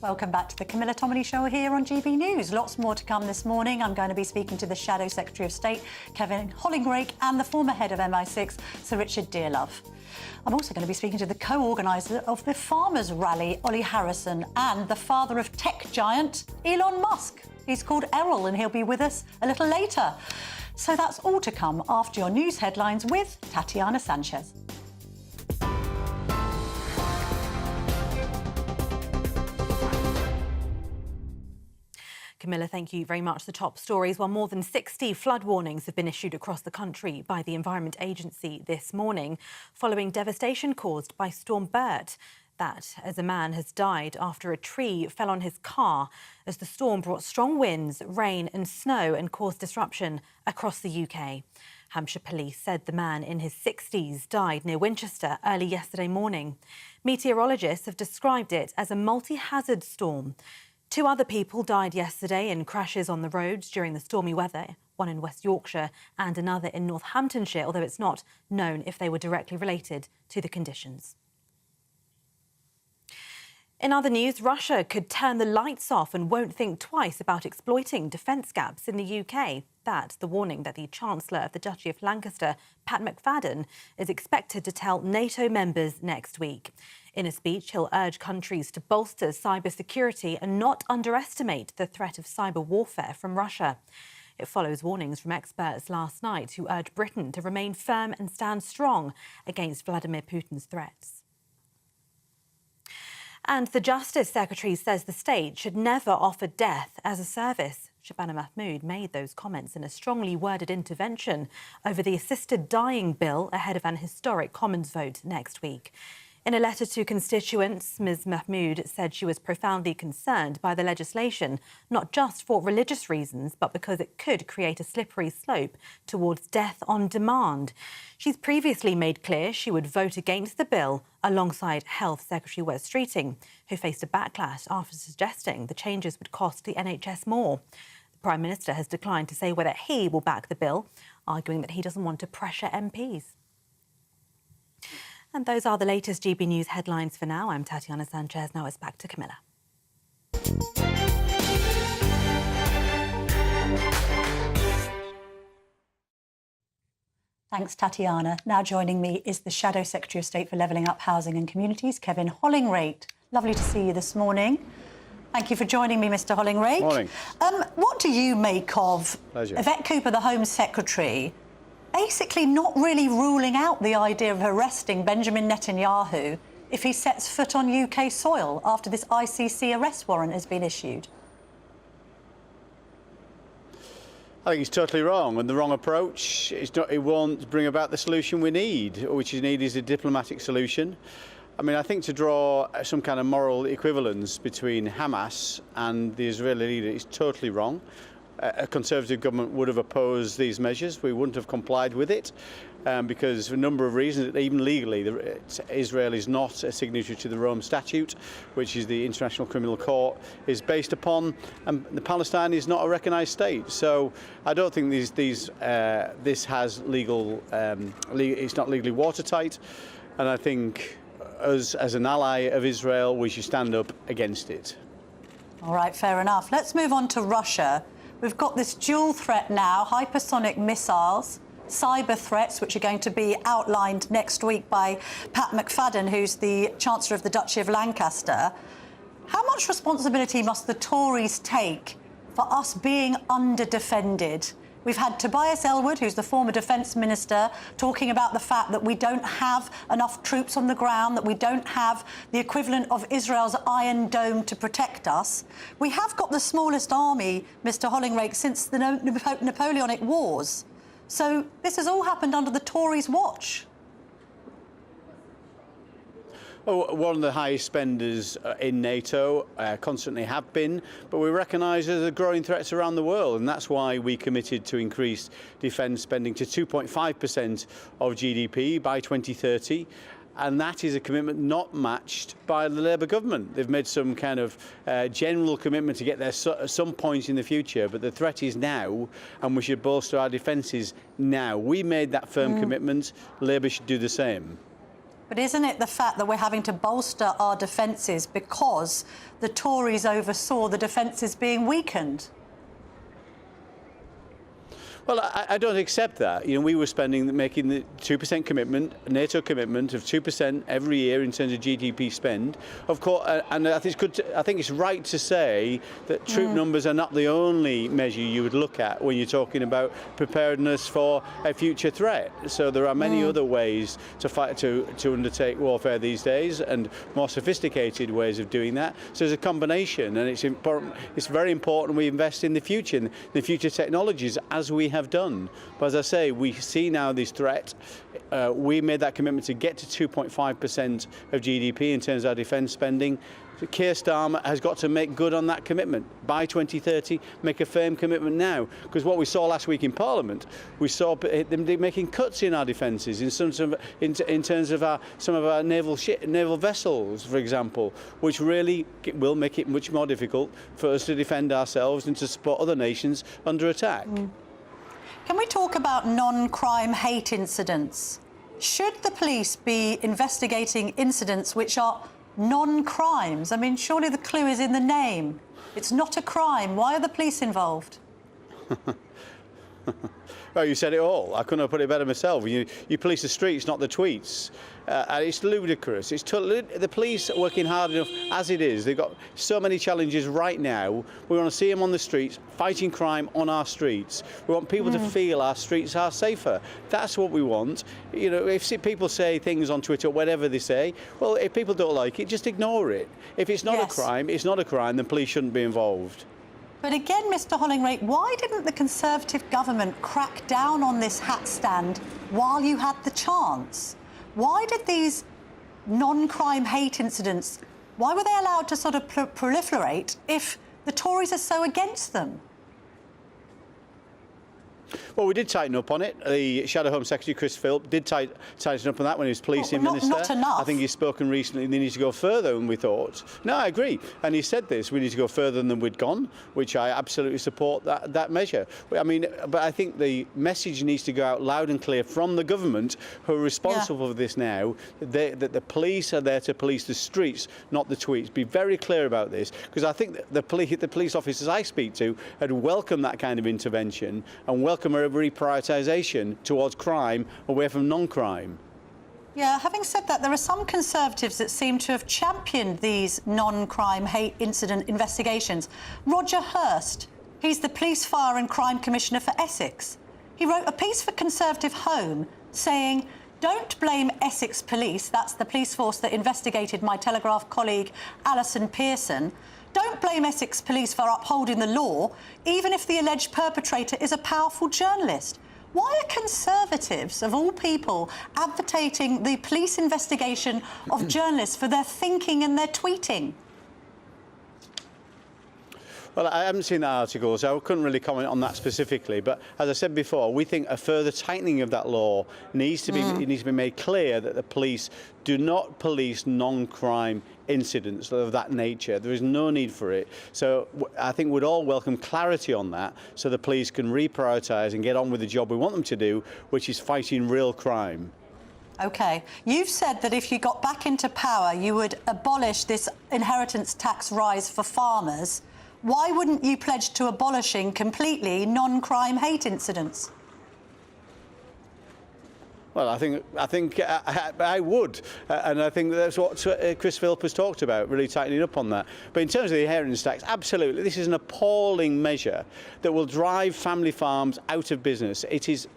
Welcome back to the Camilla Tominey Show here on GB News. Lots more to come this morning. I'm going to be speaking to the Shadow Secretary of State, Kevin Hollingrake, and the former head of MI6, Sir Richard Dearlove. I'm also going to be speaking to the co-organiser of the Farmers' Rally, Ollie Harrison, and the father of tech giant, Elon Musk. He's called Errol, and he'll be with us a little later. So that's all to come after your news headlines with Tatiana Sanchez. Camilla, thank you very much. The top stories. Well, more than 60 flood warnings have been issued across the country by the Environment Agency this morning, following devastation caused by Storm Bert. That, as a man has died after a tree fell on his car as the storm brought strong winds, rain and snow and caused disruption across the UK. Hampshire Police said the man in his 60s died near Winchester early yesterday morning. Meteorologists have described it as a multi-hazard storm. 2 other people died yesterday in crashes on the roads during the stormy weather, one in West Yorkshire and another in Northamptonshire, although it's not known if they were directly related to the conditions. In other news, Russia could turn the lights off and won't think twice about exploiting defence gaps in the UK. That's the warning that the Chancellor of the Duchy of Lancaster, Pat McFadden, is expected to tell NATO members next week. In a speech, he'll urge countries to bolster cybersecurity and not underestimate the threat of cyber warfare from Russia. It follows warnings from experts last night who urged Britain to remain firm and stand strong against Vladimir Putin's threats. And the Justice Secretary says the state should never offer death as a service. Shabana Mahmood made those comments in a strongly worded intervention over the assisted dying bill ahead of an historic Commons vote next week. In a letter to constituents, Ms Mahmood said she was profoundly concerned by the legislation, not just for religious reasons, but because it could create a slippery slope towards death on demand. She's previously made clear she would vote against the bill alongside Health Secretary Wes Streeting, who faced a backlash after suggesting the changes would cost the NHS more. The Prime Minister has declined to say whether he will back the bill, arguing that he doesn't want to pressure MPs. And those are the latest GB News headlines for now. I'm Tatiana Sanchez. Now it's back to Camilla. Thanks, Tatiana. Now joining me is the Shadow Secretary of State for Levelling Up Housing and Communities, Kevin Hollingrake. Lovely to see you this morning. Thank you for joining me, Mr Hollingrake. Morning. What do you make of Yvette Cooper, the Home Secretary, basically not really ruling out the idea of arresting Benjamin Netanyahu if he sets foot on UK soil after this ICC arrest warrant has been issued? I think he's totally wrong, and the wrong approach. It won't bring about the solution we need, which is a diplomatic solution. I mean, I think to draw some kind of moral equivalence between Hamas and the Israeli leader is totally wrong. A Conservative government would have opposed these measures. We wouldn't have complied with it because for a number of reasons, even legally, Israel is not a signatory to the Rome Statute, which is the International Criminal Court is based upon, and the Palestine is not a recognised state. So I don't think this has legal, it's not legally watertight, and I think us as an ally of Israel, we should stand up against it. All right, fair enough. Let's move on to Russia. We've got this dual threat now, hypersonic missiles, cyber threats, which are going to be outlined next week by Pat McFadden, who's the Chancellor of the Duchy of Lancaster. How much responsibility must the Tories take for us being under-defended We've had Tobias Ellwood, who's the former Defence Minister, talking about the fact that we don't have enough troops on the ground, that we don't have the equivalent of Israel's Iron Dome to protect us. We have got the smallest army, Mr Hollingreich, since the Napoleonic Wars. So this has all happened under the Tories' watch. Oh, one of the highest spenders in NATO, constantly have been, but we recognise there's growing threats around the world, and that's why we committed to increase defence spending to 2.5% of GDP by 2030. And that is a commitment not matched by the Labour government. They've made some kind of general commitment to get there at some point in the future, but the threat is now, and we should bolster our defences now. We made that firm commitment. Labour should do the same. But isn't it the fact that we're having to bolster our defences because the Tories oversaw the defences being weakened? Well, I don't accept that. You know, we were making the 2% commitment, NATO commitment of 2% every year in terms of GDP spend. Of course, and I think it's right to say that troop numbers are not the only measure you would look at when you're talking about preparedness for a future threat. So there are many other ways to fight to undertake warfare these days, and more sophisticated ways of doing that. So there's a combination, and it's important. It's very important we invest in the future, in the future technologies, as we have done. But as I say, we see now this threat. We made that commitment to get to 2.5% of GDP in terms of our defence spending. Keir Starmer has got to make good on that commitment by 2030, make a firm commitment now. Because what we saw last week in Parliament, we saw them making cuts in our defences in terms of some of our naval vessels, for example, which really will make it much more difficult for us to defend ourselves and to support other nations under attack. Can we talk about non-crime hate incidents? Should the police be investigating incidents which are non-crimes? I mean, surely the clue is in the name. It's not a crime. Why are the police involved? Well, you said it all. I couldn't have put it better myself. You police the streets, not the tweets. And it's ludicrous. The police are working hard enough as it is. They've got so many challenges right now. We want to see them on the streets, fighting crime on our streets. We want people to feel our streets are safer. That's what we want. You know, if people say things on Twitter, whatever they say, well, if people don't like it, just ignore it. If it's not a crime, it's not a crime, then police shouldn't be involved. But again, Mr Hollingreich, why didn't the Conservative government crack down on this hat stand while you had the chance? Why did these non-crime hate incidents, why were they allowed to sort of proliferate if the Tories are so against them? Well, we did tighten up on it. The Shadow Home Secretary, Chris Philp, did tighten up on that when he was policing minister. Not enough. I think he's spoken recently, they need to go further than we thought. No, I agree. And he said this, we need to go further than we'd gone, which I absolutely support that measure. I mean, but I think the message needs to go out loud and clear from the government, who are responsible for this now, that the police are there to police the streets, not the tweets. Be very clear about this, because I think that the police officers I speak to had welcomed that kind of intervention and welcome a reprioritisation towards crime away from non-crime. Yeah, having said that, there are some Conservatives that seem to have championed these non-crime hate incident investigations. Roger Hurst, he's the Police, Fire and Crime Commissioner for Essex. He wrote a piece for Conservative Home saying, "Don't blame Essex Police," that's the police force that investigated my Telegraph colleague Alison Pearson. "Don't blame Essex Police for upholding the law, even if the alleged perpetrator is a powerful journalist." Why are Conservatives, of all people, advocating the police investigation of journalists for their thinking and their tweeting? Well, I haven't seen that article, so I couldn't really comment on that specifically. But as I said before, we think a further tightening of that law needs to be it needs to be made clear that the police do not police non-crime incidents of that nature. There is no need for it. So I think we'd all welcome clarity on that, so the police can reprioritise and get on with the job we want them to do, which is fighting real crime. OK. You've said that if you got back into power, you would abolish this inheritance tax rise for farmers. Why wouldn't you pledge to abolishing completely non-crime hate incidents? Well, I think I would, and I think that's what Chris Philp has talked about, really tightening up on that. But in terms of the inheritance tax, absolutely, this is an appalling measure that will drive family farms out of business. It's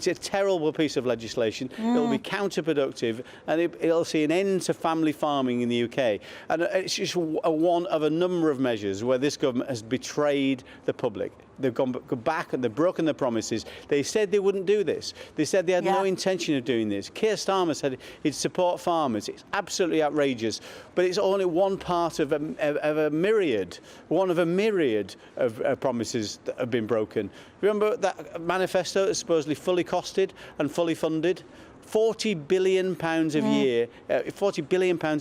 a terrible piece of legislation. It'll be counterproductive, and it'll see an end to family farming in the UK. And it's just one of a number of measures where this government has betrayed the public. They've gone back and they've broken their promises. They said they wouldn't do this. They said they had no intention of doing this. Keir Starmer said he'd support farmers. It's absolutely outrageous. But it's only one part of a myriad, one of a myriad of promises that have been broken. Remember that manifesto that's supposedly fully costed and fully funded? £40 billion a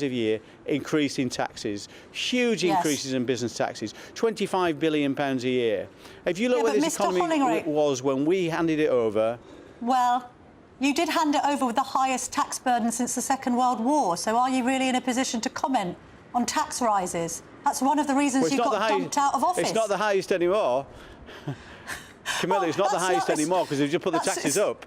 year increase in taxes, huge increases in business taxes, £25 billion a year. If you look where this economy was when we handed it over... Well, you did hand it over with the highest tax burden since the Second World War, so are you really in a position to comment on tax rises? That's one of the reasons you got dumped out of office. It's not the highest anymore. Camilla, it's not the highest anymore because they've just put the taxes up.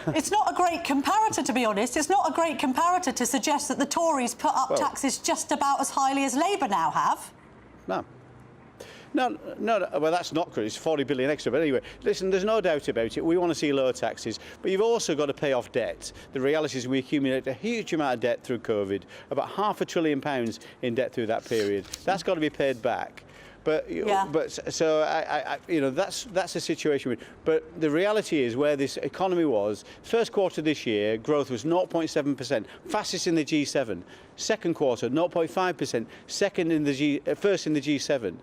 It's not a great comparator, to be honest. It's not a great comparator to suggest that the Tories put up taxes just about as highly as Labour now have. No, well, that's not good. It's 40 billion extra. But anyway, listen, there's no doubt about it. We want to see lower taxes. But you've also got to pay off debt. The reality is we accumulated a huge amount of debt through COVID, about £500 billion in debt through that period. That's got to be paid back. But so you know, that's the situation. But the reality is where this economy was. First quarter this year, growth was 0.7%, fastest in the G7. Second quarter, 0.5%, first in the G7.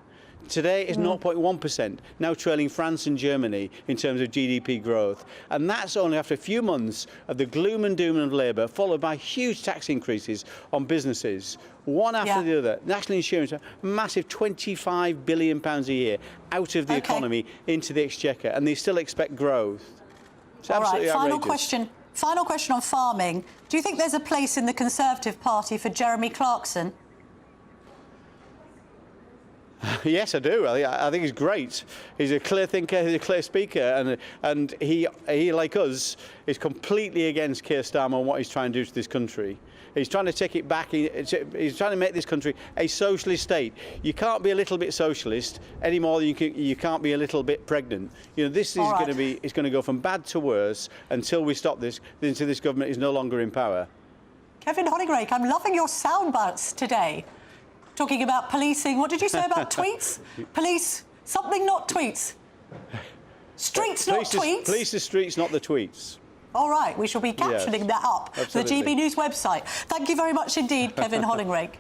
Today is 0.1%, now trailing France and Germany in terms of GDP growth. And that's only after a few months of the gloom and doom of Labour, followed by huge tax increases on businesses, one after the other. National insurance, a massive £25 billion a year out of the economy into the exchequer, and they still expect growth. It's absolutely outrageous. Final question on farming. Do you think there's a place in the Conservative Party for Jeremy Clarkson? Yes, I do. I think he's great. He's a clear thinker, he's a clear speaker, and he, like us, is completely against Keir Starmer and what he's trying to do to this country. He's trying to take it back. He's trying to make this country a socialist state. You can't be a little bit socialist any more than you can't be a little bit pregnant. You know, this is going to be. It's going to go from bad to worse until we stop this. Until this government is no longer in power. Kevin Hoddingrake, I'm loving your sound bites today. Talking about policing. What did you say about tweets? Police, something not tweets. Streets, not tweets. Police the streets, not the tweets. All right, we shall be captioning that up for the GB News website. Thank you very much indeed, Kevin Hoddingrake.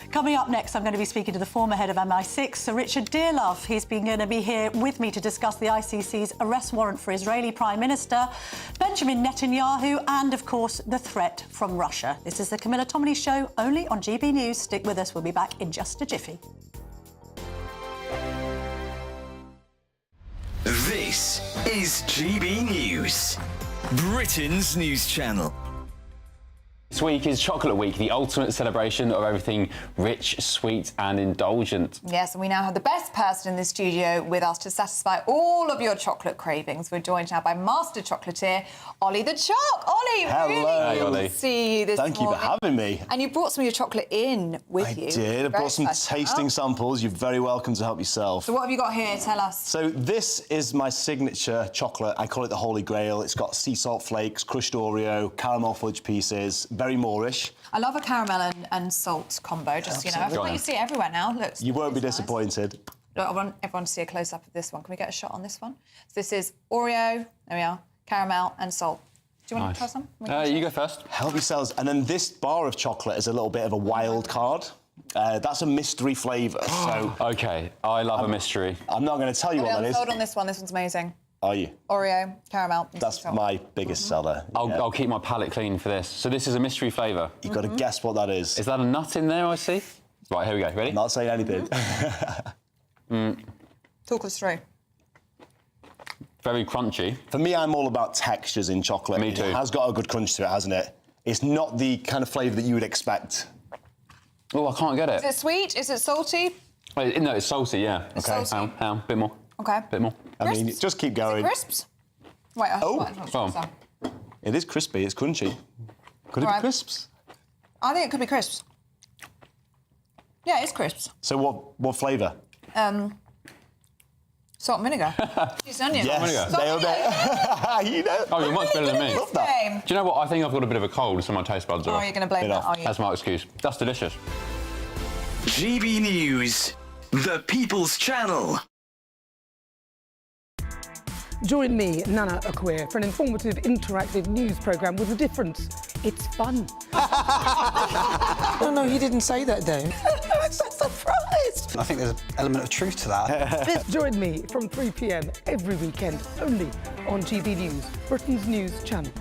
Coming up next, I'm going to be speaking to the former head of MI6, Sir Richard Dearlove. He's going to be here with me to discuss the ICC's arrest warrant for Israeli Prime Minister Benjamin Netanyahu and, of course, the threat from Russia. This is the Camilla Tominey Show, only on GB News. Stick with us. We'll be back in just a jiffy. This is GB News, Britain's news channel. This week is Chocolate Week, the ultimate celebration of everything rich, sweet and indulgent. Yes, and we now have the best person in the studio with us to satisfy all of your chocolate cravings. We're joined now by master chocolatier Ollie the Choc. Ollie, hello. Really Ollie. Good to see you this morning. Thank you for having me. And you brought some of your chocolate in with you. I did. I brought some tasting samples. You're very welcome to help yourself. So what have you got here? Tell us. So this is my signature chocolate. I call it the Holy Grail. It's got sea salt flakes, crushed Oreo, caramel fudge pieces, very Moorish. I love a caramel and salt combo, just, you know. I feel like you see it everywhere now. Look, you won't be disappointed. Look, I want everyone to see a close-up of this one. Can we get a shot on this one? So this is Oreo, there we are, caramel and salt. Do you want to try some? You go first. Help yourselves. And then this bar of chocolate is a little bit of a wild card. That's a mystery flavour. So OK, I love a mystery. I'm not going to tell you what that is. Hold on this one. This one's amazing. Are you? Oreo, caramel. That's my biggest seller. I'll keep my palate clean for this. So this is a mystery flavour. You've got to guess what that is. Is that a nut in there, I see? Right, here we go. Ready? I'm not saying anything. Talk us through. Very crunchy. For me, I'm all about textures in chocolate. Me too. It has got a good crunch to it, hasn't it? It's not the kind of flavour that you would expect. Oh, I can't get it. Is it sweet? Is it salty? No, it's salty, yeah. It's salty. Hang on, bit more. OK. Bit more. I mean, just keep going. Crisps? Wait, It is crispy. It's crunchy. Could it All be right. crisps? I think it could be crisps. Yeah, it's crisps. So what flavour? Salt and vinegar. Cheese and onion. Yes, Salt and nailed it. You know. Oh, you're much better than me. Love that. Do you know what? I think I've got a bit of a cold, so my taste buds are Oh, off. you're going to blame that, are you? That's my excuse. That's delicious. GB News, the People's Channel. Join me, Nana Akwe, for an informative, interactive news programme with a difference. It's fun. No, he didn't say that, though. I'm so surprised. I think there's an element of truth to that. Join me from 3 p.m. every weekend, only on GB News, Britain's news channel.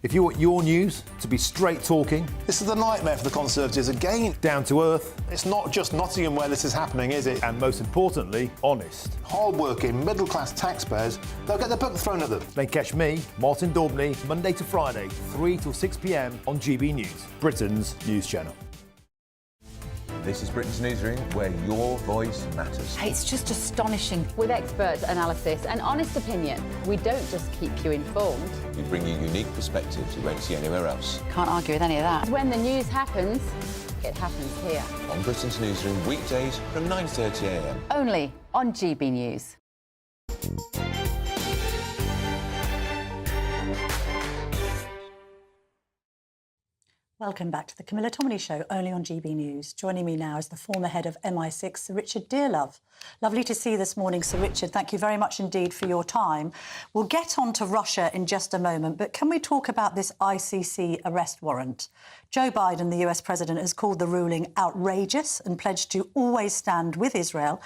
If you want your news to be straight talking... This is the nightmare for the Conservatives again. Down to earth. It's not just Nottingham where this is happening, is it? And most importantly, honest. Hard-working, middle-class taxpayers, they'll get their book thrown at them. Then catch me, Martin Daubney, Monday to Friday, 3 till 6 p.m. on GB News, Britain's news channel. This is Britain's Newsroom, where your voice matters. It's just astonishing. With expert analysis and honest opinion, we don't just keep you informed. We bring you unique perspectives you won't see anywhere else. Can't argue with any of that. When the news happens, it happens here. On Britain's Newsroom, weekdays from 9:30 a.m. Only on GB News. Welcome back to the Camilla Tominey Show, only on GB News. Joining me now is the former head of MI6, Sir Richard Dearlove. Lovely to see you this morning, Sir Richard. Thank you very much indeed for your time. We'll get on to Russia in just a moment, but can we talk about this ICC arrest warrant? Joe Biden, the US president, has called the ruling outrageous and pledged to always stand with Israel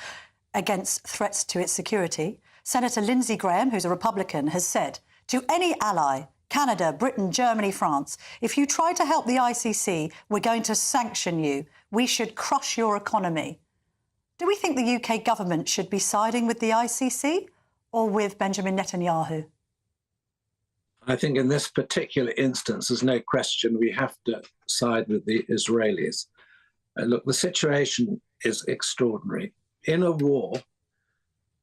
against threats to its security. Senator Lindsey Graham, who's a Republican, has said to any ally, Canada, Britain, Germany, France, if you try to help the ICC, we're going to sanction you. We should crush your economy. Do we think the UK government should be siding with the ICC or with Benjamin Netanyahu? I think in this particular instance, there's no question we have to side with the Israelis. Look, the situation is extraordinary. In a war,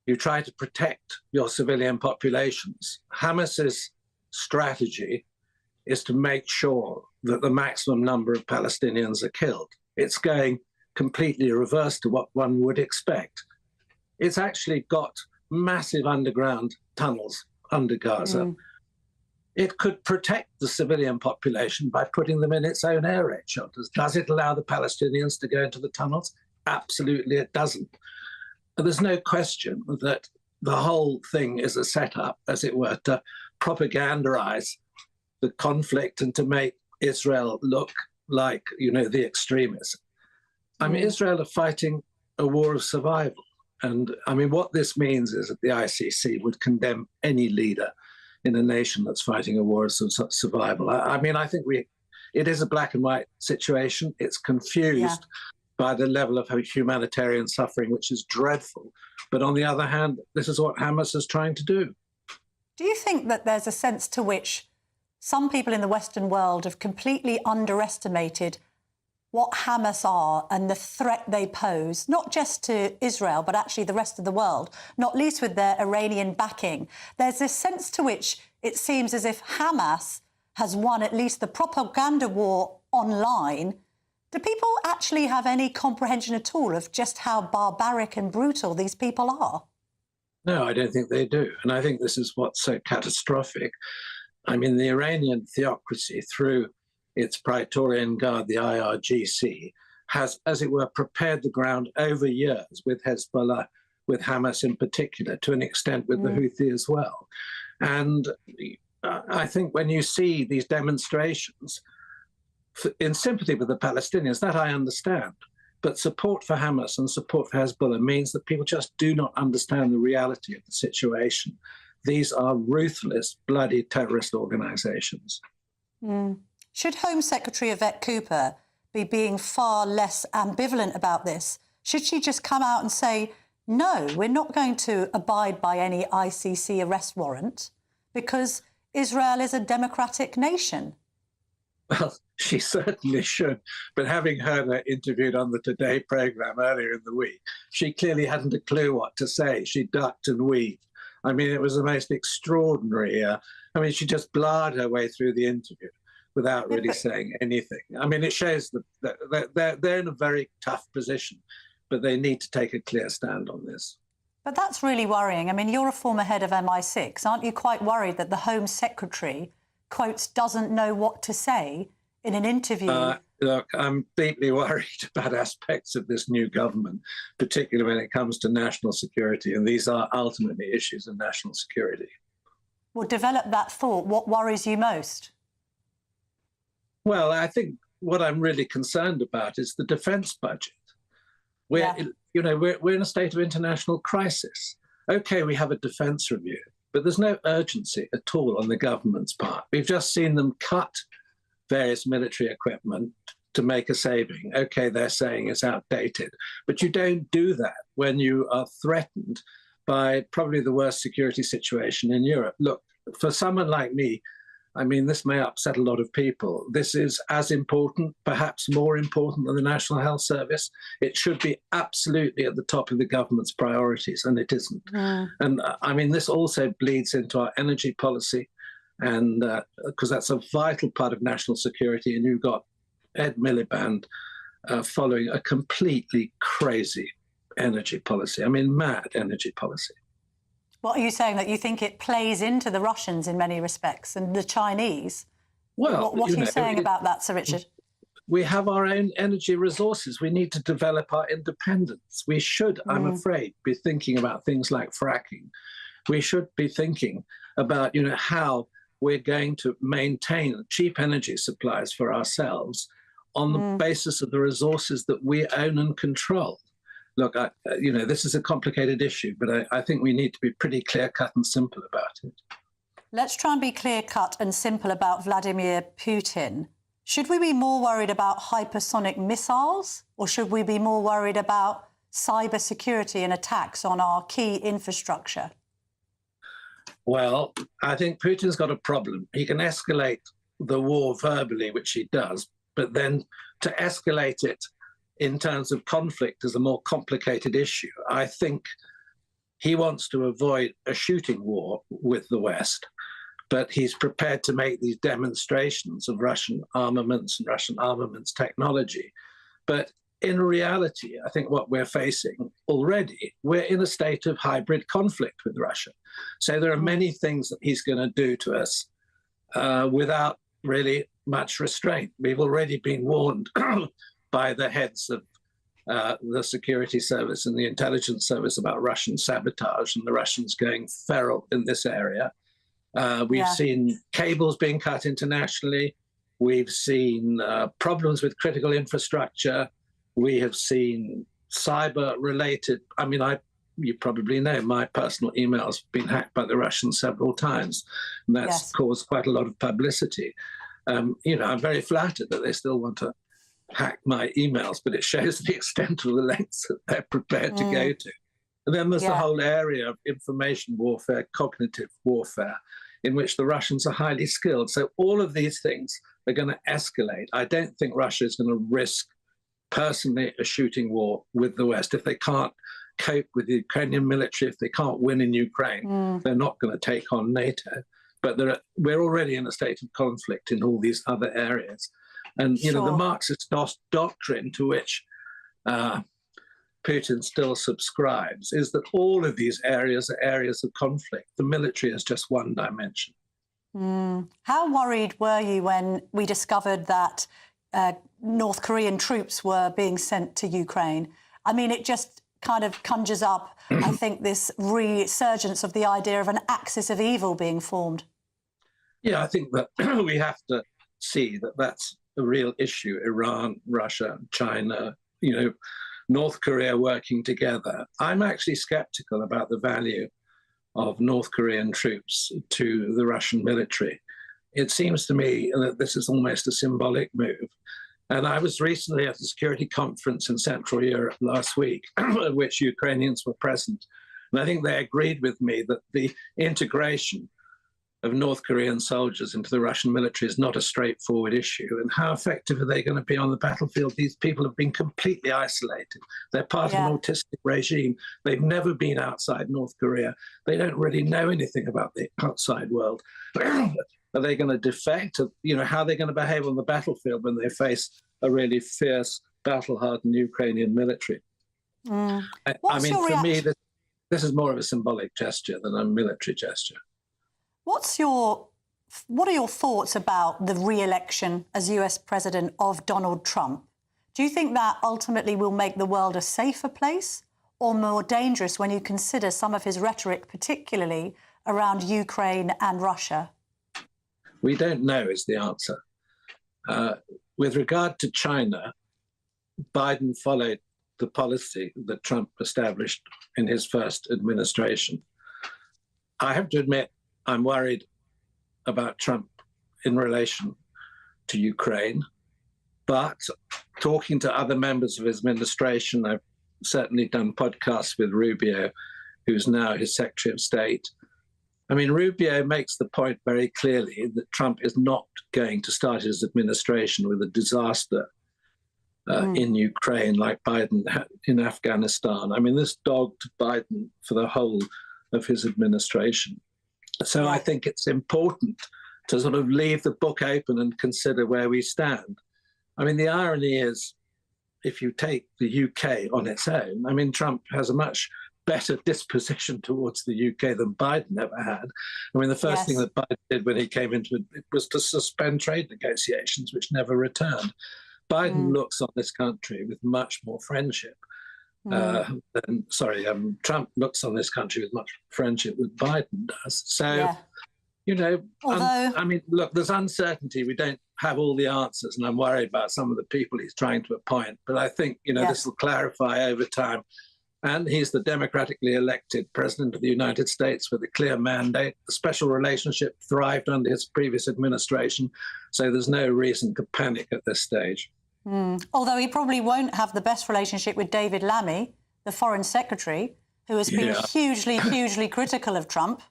you try to protect your civilian populations. Hamas's strategy is to make sure that the maximum number of Palestinians are killed. It's going completely reverse to what one would expect. It's actually got massive underground tunnels under Gaza. It could protect the civilian population by putting them in its own air raid shelters. Does it allow the Palestinians to go into the tunnels? Absolutely it doesn't. And there's no question that the whole thing is a setup, as it were, to propagandize the conflict and to make Israel look like, you know, the extremists. I mean, Israel are fighting a war of survival. And I mean, what this means is that the ICC would condemn any leader in a nation that's fighting a war of survival. I mean, I think it is a black and white situation. It's confused by the level of humanitarian suffering, which is dreadful. But on the other hand, this is what Hamas is trying to do. Do you think that there's a sense to which some people in the Western world have completely underestimated what Hamas are and the threat they pose, not just to Israel, but actually the rest of the world, not least with their Iranian backing? There's this sense to which it seems as if Hamas has won at least the propaganda war online. Do people actually have any comprehension at all of just how barbaric and brutal these people are? No, I don't think they do. And I think this is what's so catastrophic. I mean, the Iranian theocracy, through its Praetorian Guard, the IRGC, has, as it were, prepared the ground over years with Hezbollah, with Hamas in particular, to an extent with the Houthi as well. And I think when you see these demonstrations in sympathy with the Palestinians, that I understand. But support for Hamas and support for Hezbollah means that people just do not understand the reality of the situation. These are ruthless, bloody terrorist organisations. Should Home Secretary Yvette Cooper be being far less ambivalent about this? Should she just come out and say, no, we're not going to abide by any ICC arrest warrant because Israel is a democratic nation? Well, she certainly should. But having heard her interviewed on the Today programme earlier in the week, she clearly hadn't a clue what to say. She ducked and weaved. I mean, it was the most extraordinary. I mean, she just blared her way through the interview without really saying anything. I mean, it shows that they're in a very tough position, but they need to take a clear stand on this. But that's really worrying. I mean, you're a former head of MI6. Aren't you quite worried that the Home Secretary, quotes, doesn't know what to say in an interview? Look, I'm deeply worried about aspects of this new government, particularly when it comes to national security, and these are ultimately issues of national security. Well, develop that thought. What worries you most? Well, I think what I'm really concerned about is the defence budget. We're in a state of international crisis. OK, we have a defence review, but there's no urgency at all on the government's part. We've just seen them cut various military equipment to make a saving. OK, they're saying it's outdated, but you don't do that when you are threatened by probably the worst security situation in Europe. Look, for someone like me, I mean, this may upset a lot of people. This is as important, perhaps more important than the National Health Service. It should be absolutely at the top of the government's priorities, and it isn't. And I mean, this also bleeds into our energy policy, and because that's a vital part of national security. And you've got Ed Miliband following a completely crazy energy policy. I mean, mad energy policy. What are you saying, that you think it plays into the Russians in many respects and the Chinese? Well, what are you saying about that, Sir Richard? We have our own energy resources. We need to develop our independence. We should, I'm afraid, be thinking about things like fracking. We should be thinking about, how we're going to maintain cheap energy supplies for ourselves on the basis of the resources that we own and control. Look, this is a complicated issue, but I think we need to be pretty clear-cut and simple about it. Let's try and be clear-cut and simple about Vladimir Putin. Should we be more worried about hypersonic missiles, or should we be more worried about cyber security and attacks on our key infrastructure? Well, I think Putin's got a problem. He can escalate the war verbally, which he does, but then to escalate it in terms of conflict is a more complicated issue. I think he wants to avoid a shooting war with the West, but he's prepared to make these demonstrations of Russian armaments and Russian armaments technology. But in reality, I think what we're facing already, we're in a state of hybrid conflict with Russia. So there are many things that he's going to do to us without really much restraint. We've already been warned by the heads of the security service and the intelligence service about Russian sabotage and the Russians going feral in this area. We've seen cables being cut internationally. We've seen problems with critical infrastructure. We have seen cyber-related. I mean, you probably know my personal emails have been hacked by the Russians several times, and that's caused quite a lot of publicity. I'm very flattered that they still want to hack my emails, but it shows the extent of the lengths that they're prepared to go to. And then there's the whole area of information warfare, cognitive warfare, in which the Russians are highly skilled. So all of these things are going to escalate. I don't think Russia is going to risk personally a shooting war with the West. If they can't cope with the Ukrainian military, if they can't win in Ukraine, they're not going to take on NATO. But we're already in a state of conflict in all these other areas. And, the Marxist doctrine to which Putin still subscribes is that all of these areas are areas of conflict. The military is just one dimension. How worried were you when we discovered that North Korean troops were being sent to Ukraine? I mean, it just kind of conjures up, I think, this resurgence of the idea of an axis of evil being formed. Yeah, I think that we have to see that that's a real issue. Iran, Russia, China, North Korea working together. I'm actually skeptical about the value of North Korean troops to the Russian military. It seems to me that this is almost a symbolic move. And I was recently at a security conference in Central Europe last week, at which Ukrainians were present. And I think they agreed with me that the integration of North Korean soldiers into the Russian military is not a straightforward issue. And how effective are they going to be on the battlefield? These people have been completely isolated. They're part of an autistic regime. They've never been outside North Korea. They don't really know anything about the outside world. Are they going to defect? How are they going to behave on the battlefield when they face a really fierce, battle-hardened Ukrainian military? I mean, for me, this is more of a symbolic gesture than a military gesture. What are your thoughts about the re-election as US President of Donald Trump? Do you think that ultimately will make the world a safer place or more dangerous when you consider some of his rhetoric, particularly around Ukraine and Russia? We don't know is the answer. With regard to China, Biden followed the policy that Trump established in his first administration. I have to admit, I'm worried about Trump in relation to Ukraine, but talking to other members of his administration, I've certainly done podcasts with Rubio, who's now his Secretary of State. I mean, Rubio makes the point very clearly that Trump is not going to start his administration with a disaster in Ukraine like Biden had in Afghanistan. I mean, this dogged Biden for the whole of his administration. So I think it's important to sort of leave the book open and consider where we stand. I mean, the irony is, if you take the UK on its own, I mean, Trump has a much better disposition towards the UK than Biden ever had. I mean, the first thing that Biden did when he came into it was to suspend trade negotiations, which never returned. Biden looks on this country with much more friendship. Trump looks on this country with much friendship with Biden does. So, I mean, look, there's uncertainty. We don't have all the answers, and I'm worried about some of the people he's trying to appoint. But I think, this will clarify over time. And he's the democratically elected president of the United States with a clear mandate. The special relationship thrived under his previous administration, so there's no reason to panic at this stage. Although he probably won't have the best relationship with David Lammy, the Foreign Secretary, who has been hugely, hugely critical of Trump.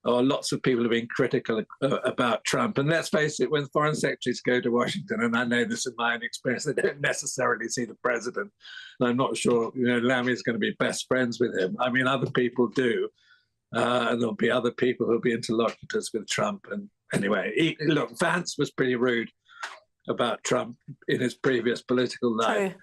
Oh, lots of people have been critical about Trump. And let's face it, when foreign secretaries go to Washington, and I know this in my own experience, they don't necessarily see the president. And I'm not sure, Lammy is going to be best friends with him. I mean, other people do. And there'll be other people who'll be interlocutors with Trump. And anyway, look, Vance was pretty rude about Trump in his previous political life.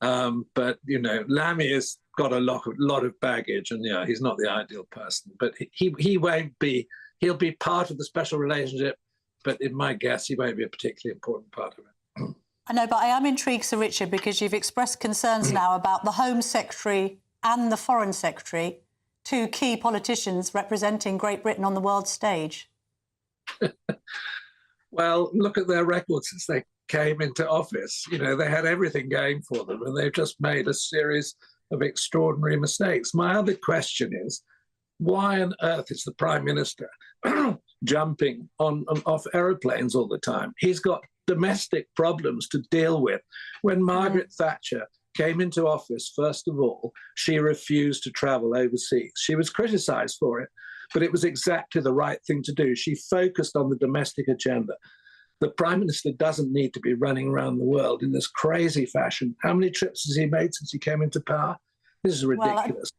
But, Lammy has got a lot of baggage, and he's not the ideal person. But he won't be, he'll be part of the special relationship, but in my guess, he won't be a particularly important part of it. I know, but I am intrigued, Sir Richard, because you've expressed concerns now about the Home Secretary and the Foreign Secretary, two key politicians representing Great Britain on the world stage. Well, look at their records since they came into office. They had everything going for them, and they've just made a series of extraordinary mistakes. My other question is, why on earth is the Prime Minister jumping off aeroplanes all the time? He's got domestic problems to deal with. When Margaret Thatcher came into office, first of all, she refused to travel overseas. She was criticised for it, but it was exactly the right thing to do. She focused on the domestic agenda. The Prime Minister doesn't need to be running around the world in this crazy fashion. How many trips has he made since he came into power? This is ridiculous.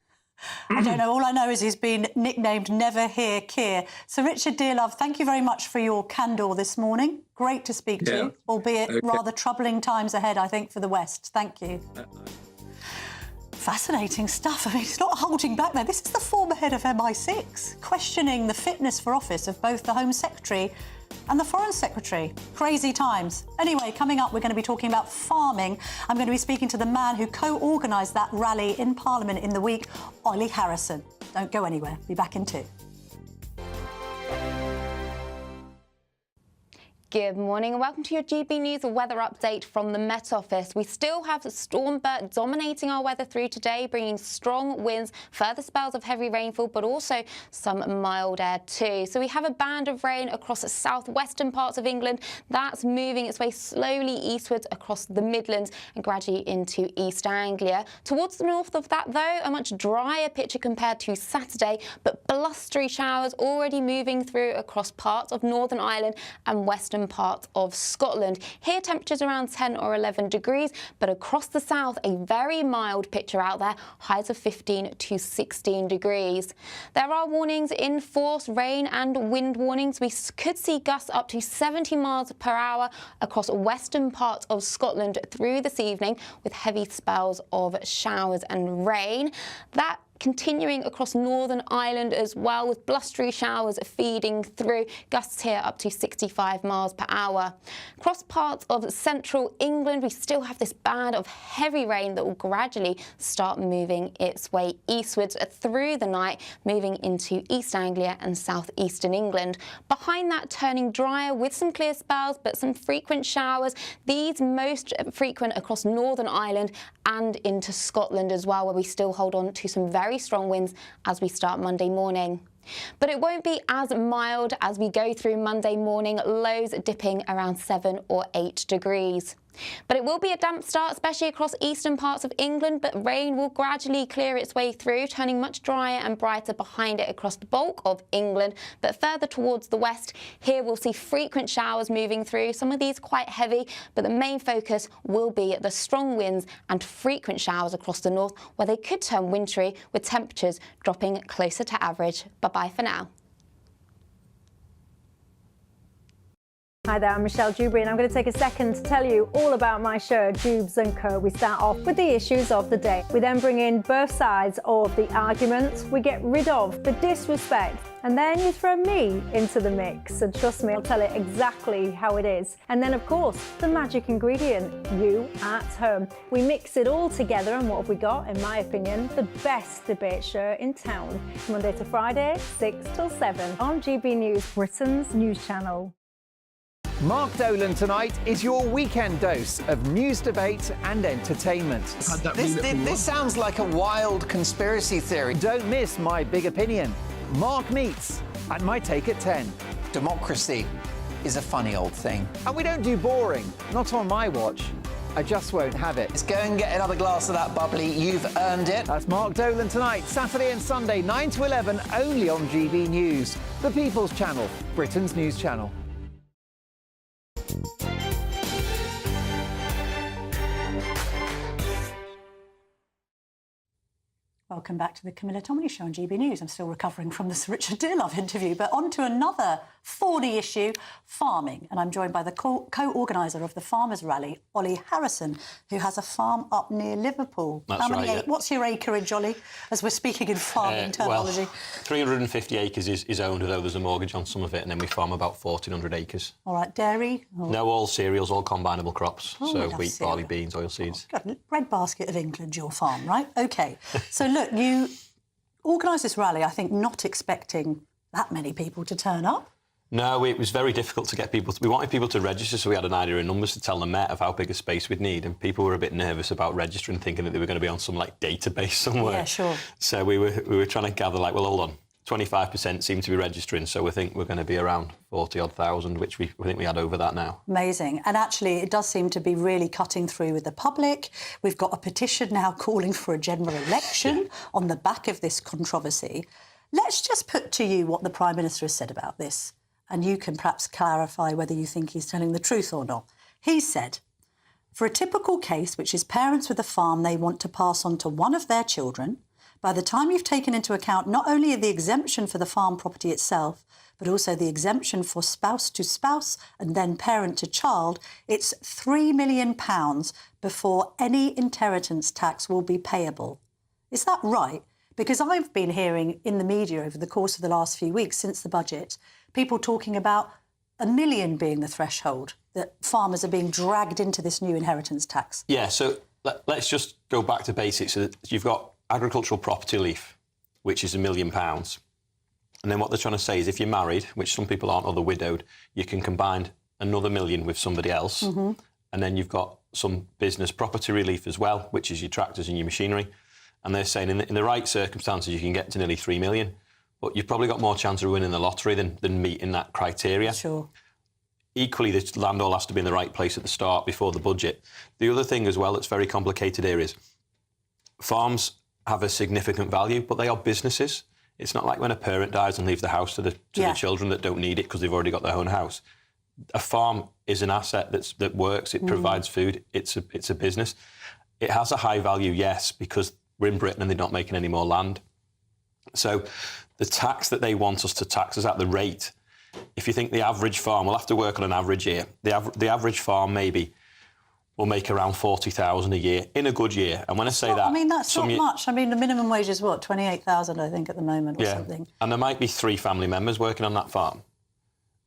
Well, I don't know. All I know is he's been nicknamed Never Hear Keir. Sir Richard Dearlove, thank you very much for your candour this morning. Great to speak to you, albeit rather troubling times ahead, I think, for the West. Thank you. Fascinating stuff. I mean, it's not holding back there. This is the former head of MI6, questioning the fitness for office of both the Home Secretary and the Foreign Secretary. Crazy times. Anyway, coming up, we're going to be talking about farming. I'm going to be speaking to the man who co-organised that rally in Parliament in the week, Ollie Harrison. Don't go anywhere. Be back in 2. Good morning and welcome to your GB News weather update from the Met Office. We still have Storm Bert dominating our weather through today, bringing strong winds, further spells of heavy rainfall, but also some mild air too. So we have a band of rain across the southwestern parts of England. That's moving its way slowly eastwards across the Midlands and gradually into East Anglia. Towards the north of that, though, a much drier picture compared to Saturday, but blustery showers already moving through across parts of Northern Ireland and western parts of Scotland. Here temperatures around 10 or 11 degrees, but across the south a very mild picture out there, highs of 15 to 16 degrees. There are warnings in force, rain and wind warnings. We could see gusts up to 70 miles per hour across western parts of Scotland through this evening, with heavy spells of showers and rain. That continuing across Northern Ireland as well, with blustery showers feeding through, gusts here up to 65 miles per hour. Across parts of central England, we still have this band of heavy rain that will gradually start moving its way eastwards through the night, moving into East Anglia and southeastern England. Behind that, turning drier with some clear spells, but some frequent showers. These most frequent across Northern Ireland and into Scotland as well, where we still hold on to some very strong winds as we start Monday morning. But it won't be as mild as we go through Monday morning, lows dipping around 7 or 8 degrees. But it will be a damp start, especially across eastern parts of England, but rain will gradually clear its way through, turning much drier and brighter behind it across the bulk of England. But further towards the west, here we'll see frequent showers moving through, some of these quite heavy, but the main focus will be the strong winds and frequent showers across the north, where they could turn wintry, with temperatures dropping closer to average. Bye-bye for now. Hi there, I'm Michelle Dewberry and I'm going to take a second to tell you all about my show, Jubes & Co. We start off with the issues of the day. We then bring in both sides of the argument. We get rid of the disrespect. And then you throw me into the mix. And trust me, I'll tell it exactly how it is. And then, of course, the magic ingredient, you at home. We mix it all together, and what have we got? In my opinion, the best debate show in town. Monday to Friday, 6 till 7 on GB News, Britain's news channel. Mark Dolan tonight is your weekend dose of news, debate and entertainment. This sounds like a wild conspiracy theory. Don't miss My Big Opinion. Mark meets at My Take at 10. Democracy is a funny old thing. And we don't do boring, not on my watch. I just won't have it. Let's go and get another glass of that bubbly. You've earned it. That's Mark Dolan tonight, Saturday and Sunday, 9 to 11, only on GB News, the People's Channel, Britain's news channel. Welcome back to the Camilla Tominey Show on GB News. I'm still recovering from this Richard Dearlove interview, but on to another thorny issue, farming. And I'm joined by the co-organiser of the Farmers' Rally, Ollie Harrison, who has a farm up near Liverpool. That's right, yeah. What's your acreage, Ollie, as we're speaking in farming terminology? Well, 350 acres is owned, although there's a mortgage on some of it, and then we farm about 1,400 acres. All right, dairy? Oh. No, all cereals, all combinable crops. Oh, so wheat, barley, beans, oilseeds. God, breadbasket of England, your farm, right? OK. So, look, you organised this rally, I think, not expecting that many people to turn up. No, it was very difficult to get people. We wanted people to register, so we had an idea of numbers to tell the Met of how big a space we'd need, and people were a bit nervous about registering, thinking that they were going to be on some database somewhere. Yeah, sure. So we were trying to gather well, hold on, 25% seem to be registering, so we think we're going to be around 40,000, which we think we had over that now. Amazing. And actually, it does seem to be really cutting through with the public. We've got a petition now calling for a general election on the back of this controversy. Let's just put to you what the Prime Minister has said about this, and you can perhaps clarify whether you think he's telling the truth or not. He said, for a typical case, which is parents with a farm they want to pass on to one of their children, by the time you've taken into account not only the exemption for the farm property itself, but also the exemption for spouse to spouse and then parent to child, it's £3 million before any inheritance tax will be payable. Is that right? Because I've been hearing in the media over the course of the last few weeks since the budget, people talking about £1 million being the threshold, that farmers are being dragged into this new inheritance tax. Yeah, so let's just go back to basics. So you've got agricultural property relief, which is £1 million. And then what they're trying to say is if you're married, which some people aren't, or they're widowed, you can combine another $1 million with somebody else. And then you've got some business property relief as well, which is your tractors and your machinery. And they're saying in the right circumstances, you can get to nearly 3 million. But you've probably got more chance of winning the lottery than meeting that criteria. Sure. Equally, this land all has to be in the right place at the start before the budget. The other thing as well that's very complicated here is farms have a significant value, but they are businesses. It's not like when a parent dies and leaves the house to the children that don't need it because they've already got their own house. A farm is an asset that works. It provides food. It's a business. It has a high value, yes, because we're in Britain and they're not making any more land. So the tax that they want us to tax us at, the rate, if you think the average farm, we'll have to work on an average year. The average farm maybe will make around 40,000 a year in a good year. And when I say that, I mean, that's not much. I mean, the minimum wage is what, 28,000, I think, at the moment, or something. And there might be 3 family members working on that farm.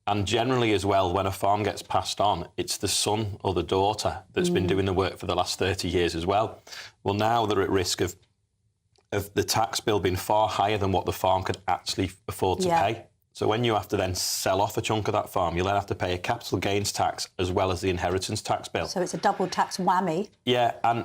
And generally as well, when a farm gets passed on, it's the son or the daughter that's been doing the work for the last 30 years as well. Well, now they're at risk of the tax bill being far higher than what the farm could actually afford to pay. So when you have to then sell off a chunk of that farm, you'll then have to pay a capital gains tax as well as the inheritance tax bill. So it's a double tax whammy. Yeah, and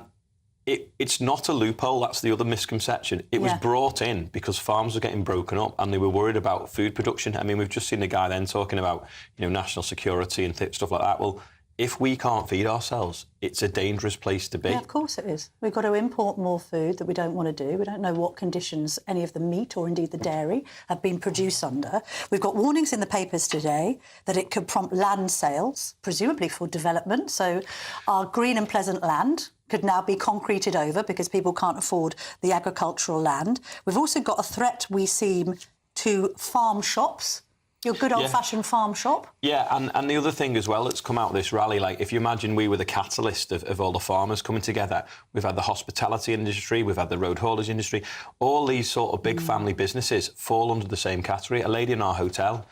it's not a loophole. That's the other misconception. It was brought in because farms were getting broken up and they were worried about food production. I mean, we've just seen the guy then talking about, national security and stuff like that. Well, if we can't feed ourselves, it's a dangerous place to be. Yeah, of course it is. We've got to import more food that we don't want to do. We don't know what conditions any of the meat or indeed the dairy have been produced under. We've got warnings in the papers today that it could prompt land sales, presumably for development. So our green and pleasant land could now be concreted over because people can't afford the agricultural land. We've also got a threat, we seem, to farm shops. Your good old-fashioned farm shop. Yeah, and the other thing as well that's come out of this rally, like if you imagine we were the catalyst of all the farmers coming together, we've had the hospitality industry, we've had the road haulage industry, all these sort of big family businesses fall under the same category. A lady in our hotel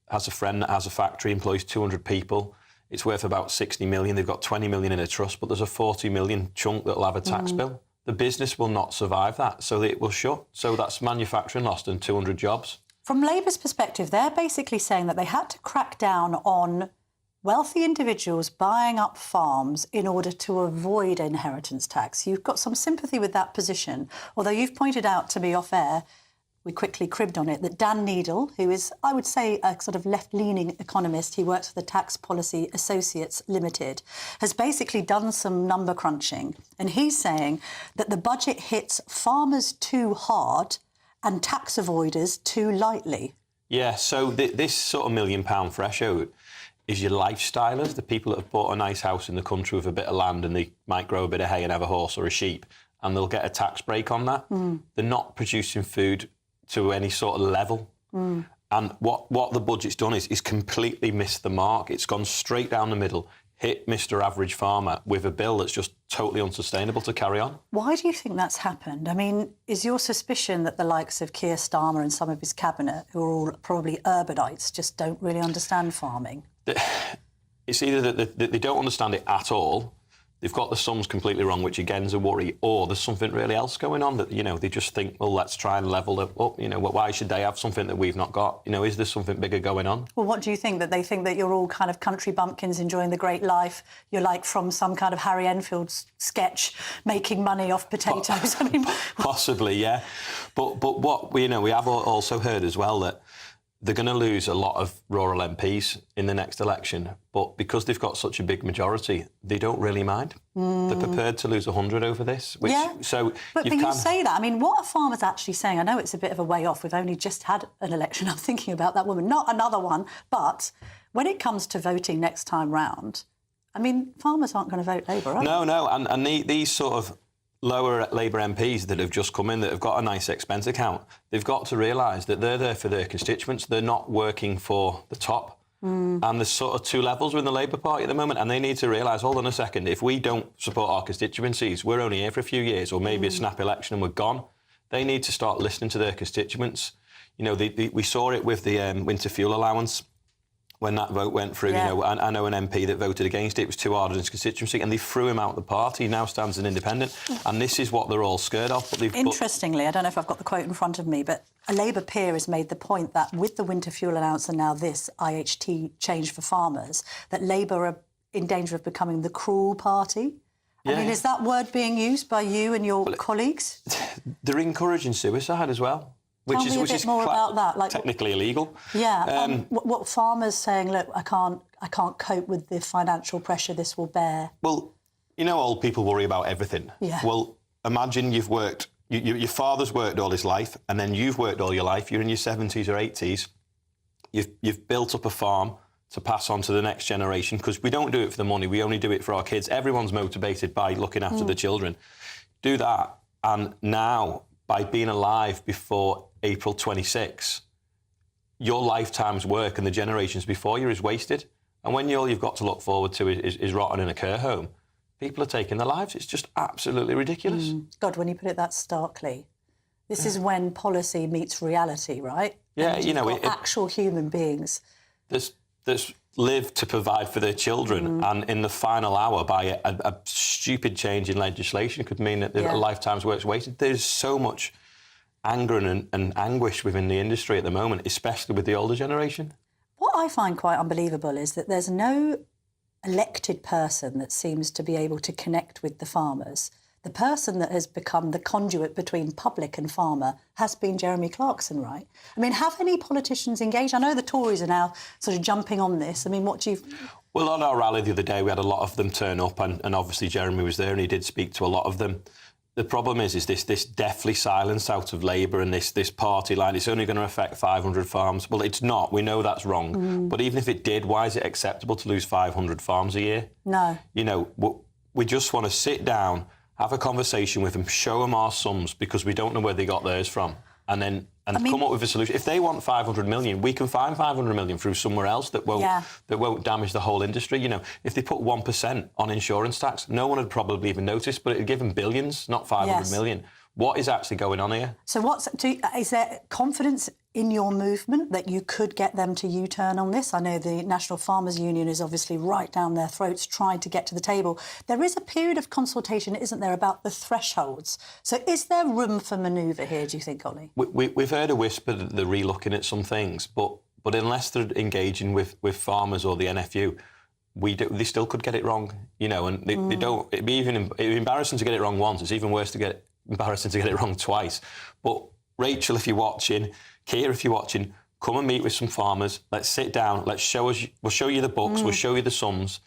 has a friend that has a factory, employs 200 people. It's worth about 60 million. They've got 20 million in a trust, but there's a 40 million chunk that'll have a tax bill. The business will not survive that, so it will shut. So that's manufacturing lost and 200 jobs. From Labour's perspective, they're basically saying that they had to crack down on wealthy individuals buying up farms in order to avoid inheritance tax. You've got some sympathy with that position, although you've pointed out to me off air, we quickly cribbed on it, that Dan Needle, who is, I would say, a sort of left-leaning economist, he works for the Tax Policy Associates Limited, has basically done some number crunching. And he's saying that the budget hits farmers too hard and tax avoiders too lightly. Yeah, so this sort of £1 million threshold is your lifestylers, the people that have bought a nice house in the country with a bit of land and they might grow a bit of hay and have a horse or a sheep, and they'll get a tax break on that. They're not producing food to any sort of level. And what the budget's done is completely missed the mark. It's gone straight down the middle, hit Mr. Average Farmer with a bill that's just totally unsustainable to carry on. Why do you think that's happened? I mean, is your suspicion that the likes of Keir Starmer and some of his cabinet, who are all probably urbanites, just don't really understand farming? It's either that they don't understand it at all, they've got the sums completely wrong, which again is a worry, or there's something really else going on that, they just think, well, let's try and level it up. Why should they have something that we've not got? Is there something bigger going on? Well, what do you think? That they think that you're all kind of country bumpkins enjoying the great life? You're like from some kind of Harry Enfield sketch, making money off potatoes? I mean, possibly, yeah. But what we have also heard as well that they're going to lose a lot of rural MPs in the next election, but because they've got such a big majority, they don't really mind. They're prepared to lose 100 over this. But you say that. I mean, what are farmers actually saying? I know it's a bit of a way off. We've only just had an election. I'm thinking about that woman, not another one. But when it comes to voting next time round, I mean, farmers aren't going to vote Labour, are they? No. And these sort of lower Labour MPs that have just come in, that have got a nice expense account, they've got to realise that they're there for their constituents. They're not working for the top. And there's sort of two levels within the Labour Party at the moment, and they need to realise, hold on a second, if we don't support our constituencies, we're only here for a few years, or maybe a snap election and we're gone. They need to start listening to their constituents. We saw it with the winter fuel allowance. when that vote went through. Yeah. You know, I know an MP that voted against it. It was too hard in his constituency, and they threw him out of the party. He now stands as an independent, and this is what they're all scared of. But Interestingly, I don't know if I've got the quote in front of me, but a Labour peer has made the point that with the winter fuel allowance and now this IHT change for farmers, that Labour are in danger of becoming the cruel party. I mean, is that word being used by you and your colleagues? They're encouraging suicide as well. Tell me a bit more about that. Like, technically illegal. Yeah. What farmers saying? Look, I can't cope with the financial pressure this will bear. Well, you know, old people worry about everything. Yeah. Well, imagine you've worked. Your father's worked all his life, and then you've worked all your life. You're in your 70s or 80s. You've built up a farm to pass on to the next generation, because we don't do it for the money. We only do it for our kids. Everyone's motivated by looking after the children. Do that, and now by being alive before April 26, your lifetime's work and the generations before you is wasted. And when all you've got to look forward to is rotting in a care home, people are taking their lives. It's just absolutely ridiculous. God, when you put it that starkly, this is when policy meets reality, right? Yeah, and you know, actual human beings. There's live to provide for their children, and in the final hour, by a stupid change in legislation, could mean that a lifetime's work's wasted. There's so much anger and anguish within the industry at the moment, especially with the older generation. What I find quite unbelievable is that there's no elected person that seems to be able to connect with the farmers. The person that has become the conduit between public and farmer has been Jeremy Clarkson, right? I mean, have any politicians engaged? I know the Tories are now sort of jumping on this. I mean, what do you... Well, on our rally the other day, we had a lot of them turn up, and obviously Jeremy was there and he did speak to a lot of them. The problem is this deathly silence out of Labour and this party line. It's only going to affect 500 farms. Well, it's not. We know that's wrong. But even if it did, why is it acceptable to lose 500 farms a year? No. You know, we just want to sit down, have a conversation with them, show them our sums, because we don't know where they got theirs from, and then come up with a solution. If they want 500 million, we can find 500 million through somewhere else that won't damage the whole industry. You know, if they put 1% on insurance tax, no one would probably even notice, but it'd give them billions, not 500 million. What is actually going on here? So is there confidence in your movement that you could get them to U-turn on this? I know the National Farmers Union is obviously right down their throats trying to get to the table. There is a period of consultation, isn't there, about the thresholds? So is there room for manoeuvre here, do you think, Ollie? We've heard a whisper that they're re-looking at some things, but unless they're engaging with farmers or the NFU, they still could get it wrong, you know, and they don't. It'd be embarrassing to get it wrong once. It's even worse embarrassing to get it wrong twice. But Rachel, if you're watching, Keir, if you're watching, come and meet with some farmers. Let's sit down. We'll show you the books. We'll show you the sums,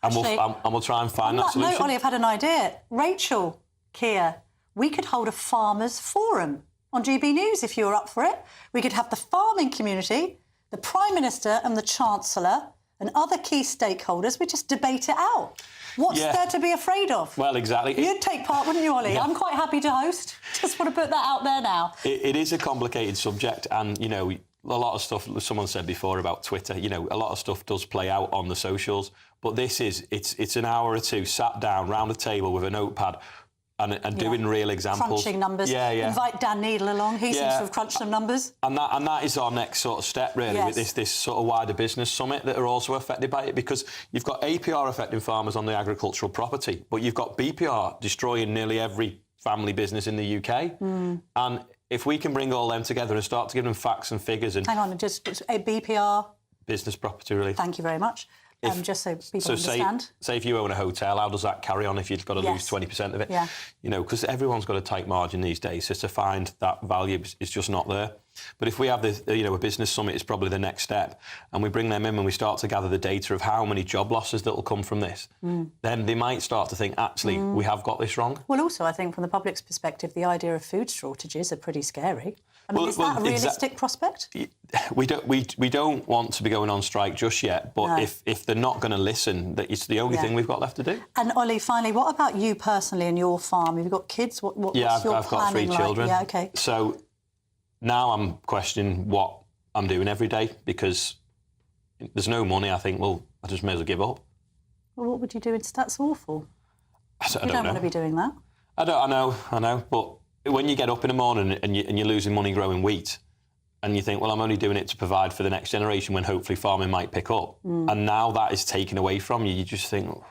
and we'll try and find that solution. No, Ollie, I've had an idea. Rachel, Keir, we could hold a farmers' forum on GB News if you're up for it. We could have the farming community, the Prime Minister and the Chancellor and other key stakeholders. We just debate it out. What's there to be afraid of? Well, exactly. You'd take part, wouldn't you, Ollie? Yeah. I'm quite happy to host. Just want to put that out there now. It is a complicated subject, and, you know, a lot of stuff, someone said before about Twitter, you know, a lot of stuff does play out on the socials, but it's an hour or two sat down round a table with a notepad and doing real examples. Crunching numbers. Yeah. Invite Dan Needle along. He seems to have crunched some numbers. And that is our next sort of step, really, with this sort of wider business summit that are also affected by it, because you've got APR affecting farmers on the agricultural property, but you've got BPR destroying nearly every family business in the UK. And if we can bring all them together and start to give them facts and figures and... Hang on, just a BPR... Business property relief. Thank you very much. Just so people understand. Say if you own a hotel, how does that carry on if you've got to lose 20% of it? Yeah. You know, because everyone's got a tight margin these days, so to find that value is just not there. But if we have a business summit is probably the next step, and we bring them in and we start to gather the data of how many job losses that will come from this, then they might start to think, actually, we have got this wrong. Well, also, I think from the public's perspective, the idea of food shortages are pretty scary. I mean, is that a realistic prospect? We don't want to be going on strike just yet, but if they're not going to listen, that it's the only thing we've got left to do. And Ollie, finally, what about you personally and your farm? Have you got kids? What's your I've got 3 children. Yeah, okay. So now I'm questioning what I'm doing every day, because there's no money. I think, well, I just may as well give up. Well, what would you do instead? That's awful. You don't want to be doing that. I know, but when you get up in the morning and you're losing money growing wheat, and you think, well, I'm only doing it to provide for the next generation when hopefully farming might pick up. And now that is taken away from you. You just think, oh,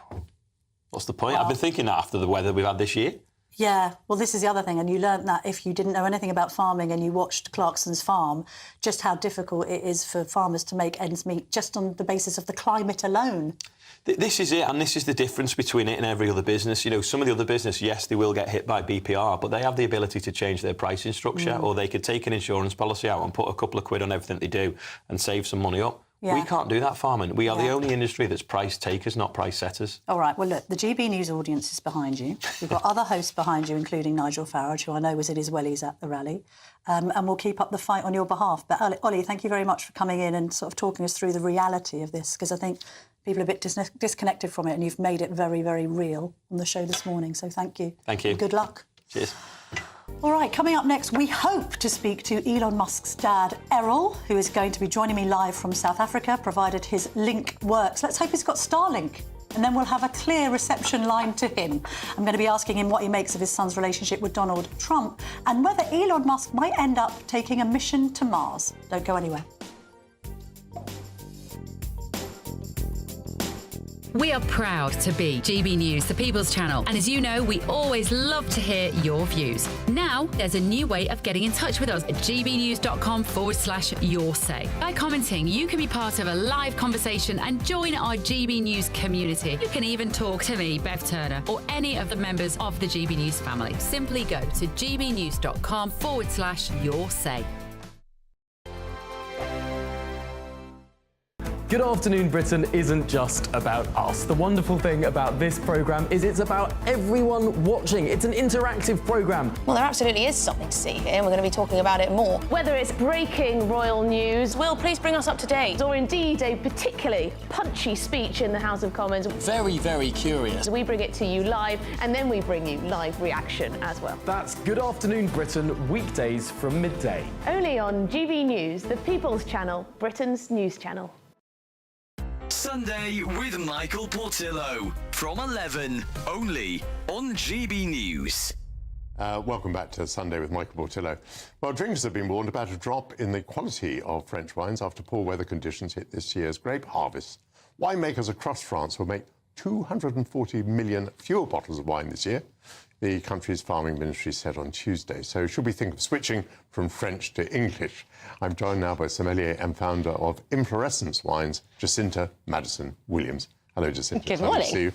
what's the point? I've been thinking that after the weather we've had this year. Yeah, well, this is the other thing, and you learnt that if you didn't know anything about farming and you watched Clarkson's farm, just how difficult it is for farmers to make ends meet just on the basis of the climate alone. This is it, and this is the difference between it and every other business. You know, some of the other business, yes, they will get hit by BPR, but they have the ability to change their pricing structure, or they could take an insurance policy out and put a couple of quid on everything they do and save some money up. Yeah. We can't do that, farming. We are the only industry that's price takers, not price setters. All right, well, look, the GB News audience is behind you. We've got other hosts behind you, including Nigel Farage, who I know was in his wellies at the rally, and we'll keep up the fight on your behalf. But, Ollie, thank you very much for coming in and sort of talking us through the reality of this, because I think people are a bit disconnected from it, and you've made it very, very real on the show this morning, so thank you. Thank you. And good luck. Cheers. All right, coming up next, we hope to speak to Elon Musk's dad, Errol, who is going to be joining me live from South Africa, provided his link works. Let's hope he's got Starlink, and then we'll have a clear reception line to him. I'm going to be asking him what he makes of his son's relationship with Donald Trump and whether Elon Musk might end up taking a mission to Mars. Don't go anywhere. We are proud to be GB News, the People's Channel. And as you know, we always love to hear your views. Now, there's a new way of getting in touch with us at gbnews.com/your say. By commenting, you can be part of a live conversation and join our GB News community. You can even talk to me, Bev Turner, or any of the members of the GB News family. Simply go to gbnews.com/your say. Good Afternoon Britain isn't just about us. The wonderful thing about this programme is it's about everyone watching. It's an interactive programme. Well, there absolutely is something to see here, and we're going to be talking about it more. Whether it's breaking royal news, Will, please bring us up to date, or indeed a particularly punchy speech in the House of Commons. Very, very curious. We bring it to you live, and then we bring you live reaction as well. That's Good Afternoon Britain, weekdays from midday. Only on GB News, the People's Channel, Britain's news channel. Sunday with Michael Portillo from 11, only on GB News. Welcome back to Sunday with Michael Portillo. Well, drinkers have been warned about a drop in the quality of French wines after poor weather conditions hit this year's grape harvest. Winemakers across France will make 240 million fewer bottles of wine this year, the country's farming ministry said on Tuesday. So should we think of switching from French to English? I'm joined now by sommelier and founder of Inflorescence Wines, Jacinta Madison Williams. Hello, Jacinta. Good morning. Nice to see you.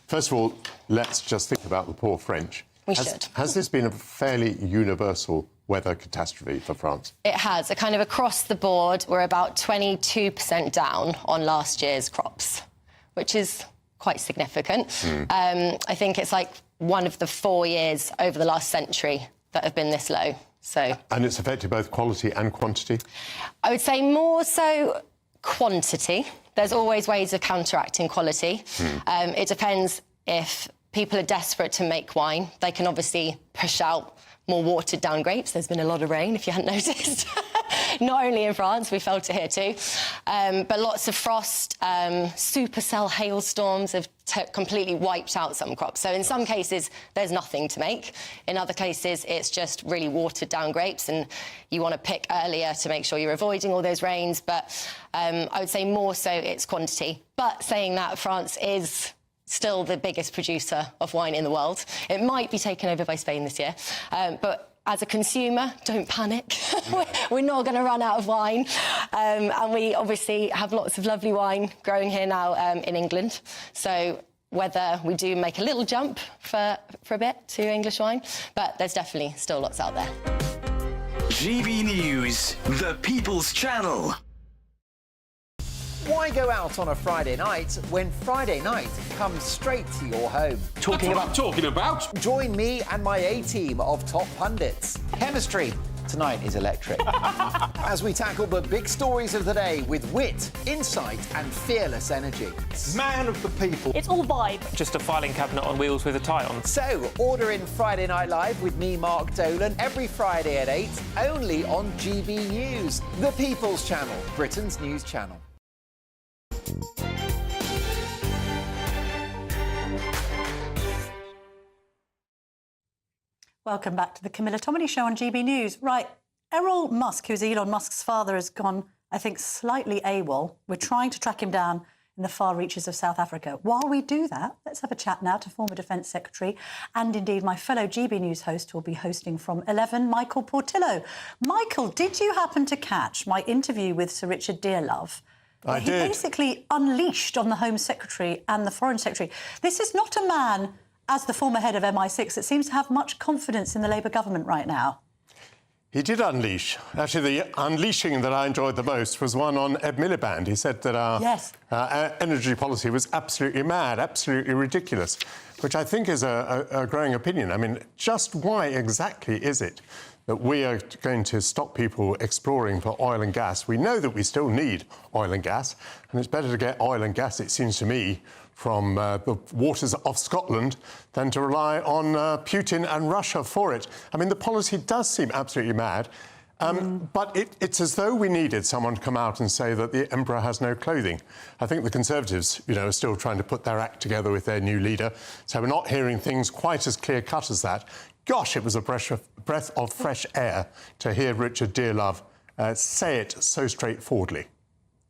First of all, let's just think about the poor French. We should. Has this been a fairly universal weather catastrophe for France? It has. A kind of across the board, we're about 22% down on last year's crops, which is quite significant. I think it's like one of the 4 years over the last century that have been this low. So, and it's affected both quality and quantity? I would say more so quantity. There's always ways of counteracting quality. It depends if people are desperate to make wine. They can obviously push out more watered down grapes. There's been a lot of rain, if you hadn't noticed. Not only in France, we felt it here too. But lots of frost, supercell hailstorms have completely wiped out some crops. So in some cases, there's nothing to make. In other cases, it's just really watered down grapes, and you want to pick earlier to make sure you're avoiding all those rains. But I would say more so it's quantity. But saying that, France is still the biggest producer of wine in the world. It might be taken over by Spain this year, but as a consumer, don't panic. We're not going to run out of wine. And we obviously have lots of lovely wine growing here now in England. So whether we do make a little jump for a bit to English wine, but there's definitely still lots out there. GB News, the People's Channel. Why go out on a Friday night when Friday night comes straight to your home? Talking about? Join me and my A-team of top pundits. Chemistry tonight is electric. As we tackle the big stories of the day with wit, insight and fearless energy. Man of the people. It's all vibe. Just a filing cabinet on wheels with a tie on. So, order in Friday Night Live with me, Mark Dolan, every Friday at 8, only on GB News, the People's Channel, Britain's news channel. Welcome back to the Camilla Tominey Show on GB News. Right, Errol Musk, who's Elon Musk's father, has gone, I think, slightly AWOL. We're trying to track him down in the far reaches of South Africa. While we do that, let's have a chat now to former Defence Secretary and indeed my fellow GB News host who will be hosting from 11, Michael Portillo. Michael, did you happen to catch my interview with Sir Richard Dearlove? I He did. basically unleashed on the Home Secretary and the Foreign Secretary. This is not a man, as the former head of MI6, that seems to have much confidence in the Labour government right now. He did unleash. Actually, the unleashing that I enjoyed the most was one on Ed Miliband. He said that our energy policy was absolutely mad, absolutely ridiculous, which I think is a growing opinion. I mean, just why exactly is it that we are going to stop people exploring for oil and gas? We know that we still need oil and gas, and it's better to get oil and gas, it seems to me, from the waters of Scotland than to rely on Putin and Russia for it. I mean, the policy does seem absolutely mad, but it's as though we needed someone to come out and say that the emperor has no clothing. I think the Conservatives, are still trying to put their act together with their new leader, so we're not hearing things quite as clear-cut as that. Gosh, it was a breath of fresh air to hear Richard Dearlove say it so straightforwardly.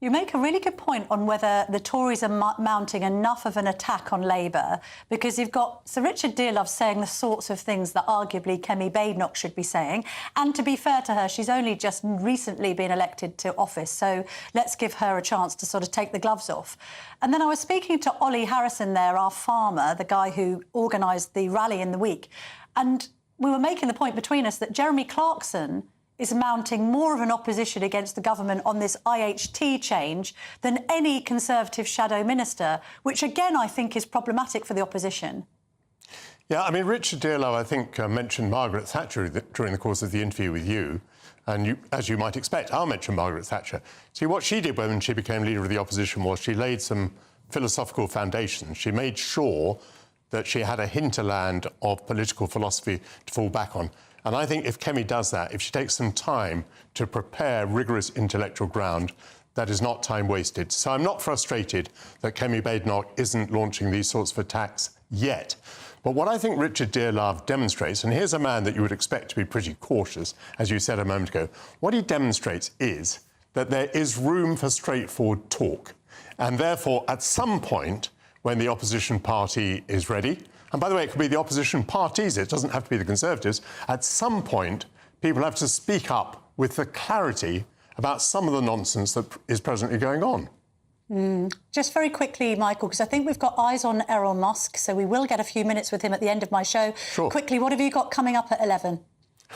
You make a really good point on whether the Tories are mounting enough of an attack on Labour, because you've got Sir Richard Dearlove saying the sorts of things that arguably Kemi Badenoch should be saying. And to be fair to her, she's only just recently been elected to office, so let's give her a chance to sort of take the gloves off. And then I was speaking to Ollie Harrison there, our farmer, the guy who organised the rally in the week, and we were making the point between us that Jeremy Clarkson is mounting more of an opposition against the government on this IHT change than any Conservative shadow minister, which again I think is problematic for the opposition. Yeah, I mean, Richard Dearlove, I think, mentioned Margaret Thatcher during the course of the interview with you. And you, as you might expect, I'll mention Margaret Thatcher. See, what she did when she became leader of the opposition was she laid some philosophical foundations. She made sure that she had a hinterland of political philosophy to fall back on. And I think if Kemi does that, if she takes some time to prepare rigorous intellectual ground, that is not time wasted. So I'm not frustrated that Kemi Badenoch isn't launching these sorts of attacks yet. But what I think Richard Dearlove demonstrates, and here's a man that you would expect to be pretty cautious, as you said a moment ago, what he demonstrates is that there is room for straightforward talk. And therefore, at some point, when the opposition party is ready, and by the way, it could be the opposition parties, it doesn't have to be the Conservatives, at some point, people have to speak up with the clarity about some of the nonsense that is presently going on. Just very quickly, Michael, because I think we've got eyes on Errol Musk, so we will get a few minutes with him at the end of my show. Sure. Quickly, what have you got coming up at 11?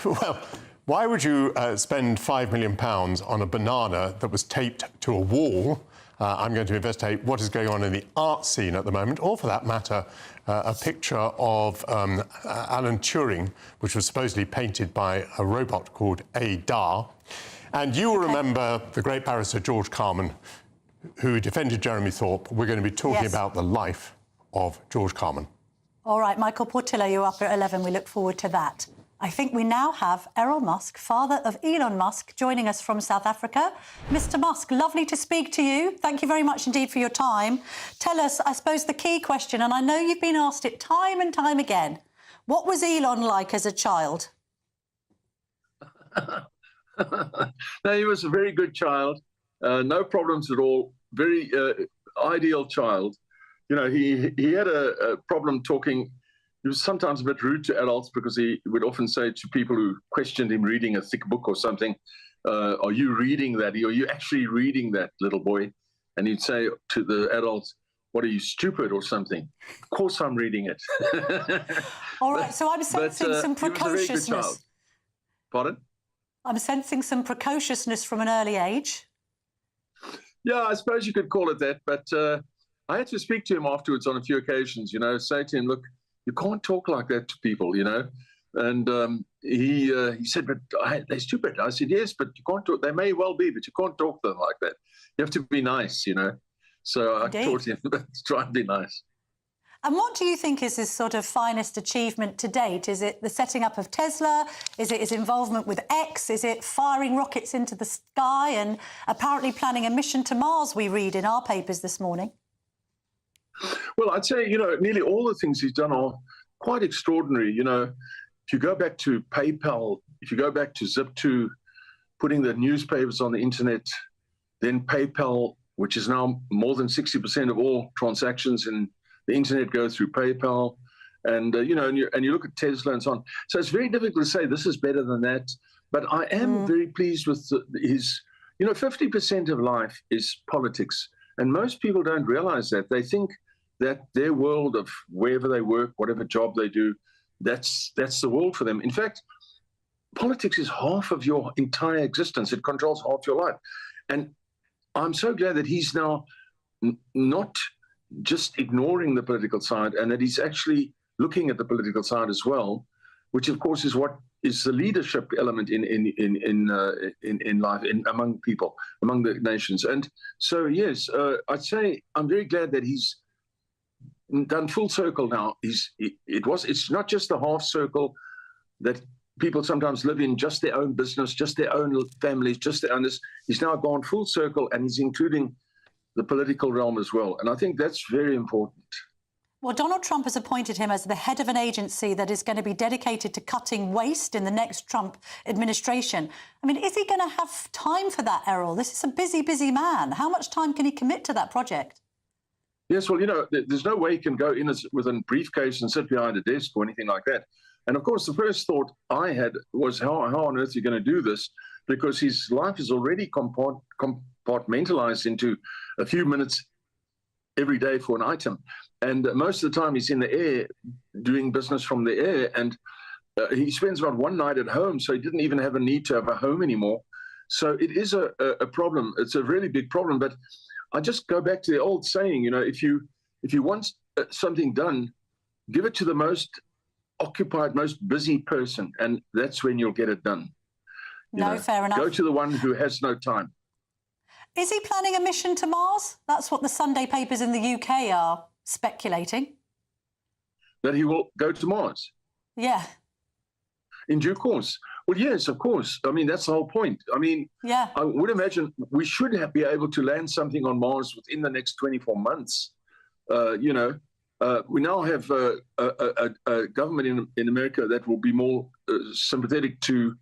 Well, why would you spend £5 million on a banana that was taped to a wall? I'm going to investigate what is going on in the art scene at the moment, or for that matter, a picture of Alan Turing, which was supposedly painted by a robot called Ada. And you will remember the great barrister George Carman, who defended Jeremy Thorpe. We're going to be talking about the life of George Carman. All right, Michael Portillo, you're up at 11. We look forward to that. I think we now have Errol Musk, father of Elon Musk, joining us from South Africa. Mr. Musk, lovely to speak to you. Thank you very much indeed for your time. Tell us, I suppose, the key question, and I know you've been asked it time and time again. What was Elon like as a child? No, he was a very good child. No problems at all. Very ideal child. You know, he had a problem talking. He was sometimes a bit rude to adults because he would often say to people who questioned him reading a thick book or something, are you reading that? Are you actually reading that, little boy? And he'd say to the adults, what, are you stupid or something? Of course I'm reading it. All right, so I'm sensing some precociousness. Pardon? I'm sensing some precociousness from an early age. Yeah, I suppose you could call it that. But I had to speak to him afterwards on a few occasions, you know, say to him, look, you can't talk like that to people, you know. And he said, but they're stupid. I said, yes, but you can't talk. They may well be, but you can't talk to them like that. You have to be nice, you know. So I taught him to try and be nice. And what do you think is his sort of finest achievement to date? Is it the setting up of Tesla? Is it his involvement with X? Is it firing rockets into the sky and apparently planning a mission to Mars, we read in our papers this morning? Well, I'd say, you know, nearly all the things he's done are quite extraordinary. You know, if you go back to PayPal, if you go back to Zip2, putting the newspapers on the internet, then PayPal, which is now more than 60% of all transactions in the internet go through PayPal. And, you know, and you look at Tesla and so on. So it's very difficult to say this is better than that. But I am very pleased with his, you know, 50% of life is politics. And most people don't realize that. They think that their world of wherever they work, whatever job they do, that's the world for them. In fact, politics is half of your entire existence. It controls half your life. And I'm so glad that he's now not just ignoring the political side, and that he's actually looking at the political side as well, which of course is what is the leadership element in life, among people, among the nations. And so, yes, I'd say I'm very glad that he's done full circle now. It's not just a half circle that people sometimes live in, just their own business, just their own families, just their own this. He's now gone full circle, and he's including the political realm as well. And I think that's very important. Well, Donald Trump has appointed him as the head of an agency that is going to be dedicated to cutting waste in the next Trump administration. I mean, is he going to have time for that, Errol? This is a busy, busy man. How much time can he commit to that project? Yes, well, you know, there's no way he can go in with a briefcase and sit behind a desk or anything like that. And of course, the first thought I had was, how on earth are you going to do this? Because his life is already compartmentalized into a few minutes every day for an item. And most of the time he's in the air doing business from the air. And he spends about one night at home, so he didn't even have a need to have a home anymore. So it is a problem. It's a really big problem. But I just go back to the old saying, you know, if you want something done, give it to the most occupied, most busy person, and that's when you'll get it done. Fair enough. Go to the one who has no time. Is he planning a mission to Mars? That's what the Sunday papers in the UK are speculating. That he will go to Mars? Yeah. In due course. Well, yes, of course. I mean, that's the whole point. I mean, yeah. I would imagine we should be able to land something on Mars within the next 24 months. You know, we now have a government in America that will be more sympathetic to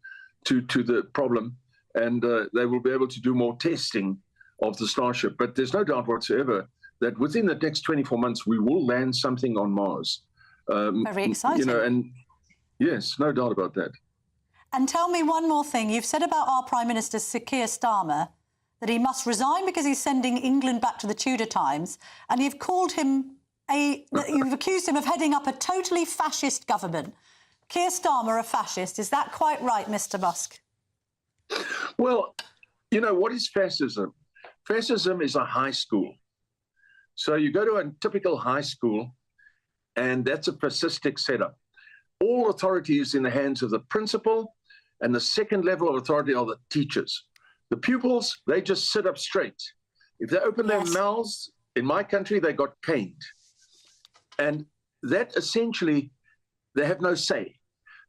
the problem, and they will be able to do more testing of the Starship. But there's no doubt whatsoever that within the next 24 months, we will land something on Mars. Very exciting. You know, and yes, no doubt about that. And tell me one more thing. You've said about our Prime Minister, Sir Keir Starmer, that he must resign because he's sending England back to the Tudor times, and you've called him you've accused him of heading up a totally fascist government. Keir Starmer, a fascist. Is that quite right, Mr. Musk? Well, you know, what is fascism? Fascism is a high school. So you go to a typical high school, and that's a fascistic setup. All authority is in the hands of the principal, and the second level of authority are the teachers. The pupils, they just sit up straight. If they open their mouths, in my country, they got caned. And that essentially, they have no say.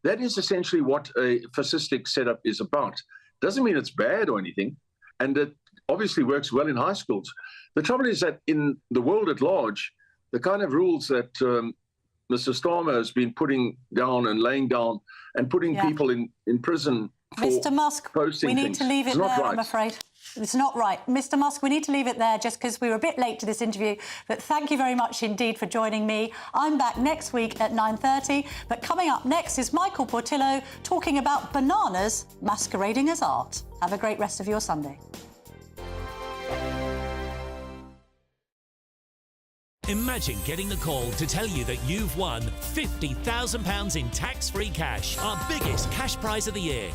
That is essentially what a fascistic setup is about. Doesn't mean it's bad or anything, and it obviously works well in high schools. The trouble is that in the world at large, the kind of rules that Mr. Starmer has been putting down and laying down and putting people in prison for Mr. Musk, posting we need things. to leave it It's there, not right. I'm afraid. It's not right. Mr. Musk, we need to leave it there just because we were a bit late to this interview. But thank you very much indeed for joining me. I'm back next week at 9:30. But coming up next is Michael Portillo talking about bananas masquerading as art. Have a great rest of your Sunday. Imagine getting a call to tell you that you've won £50,000 in tax-free cash, our biggest cash prize of the year.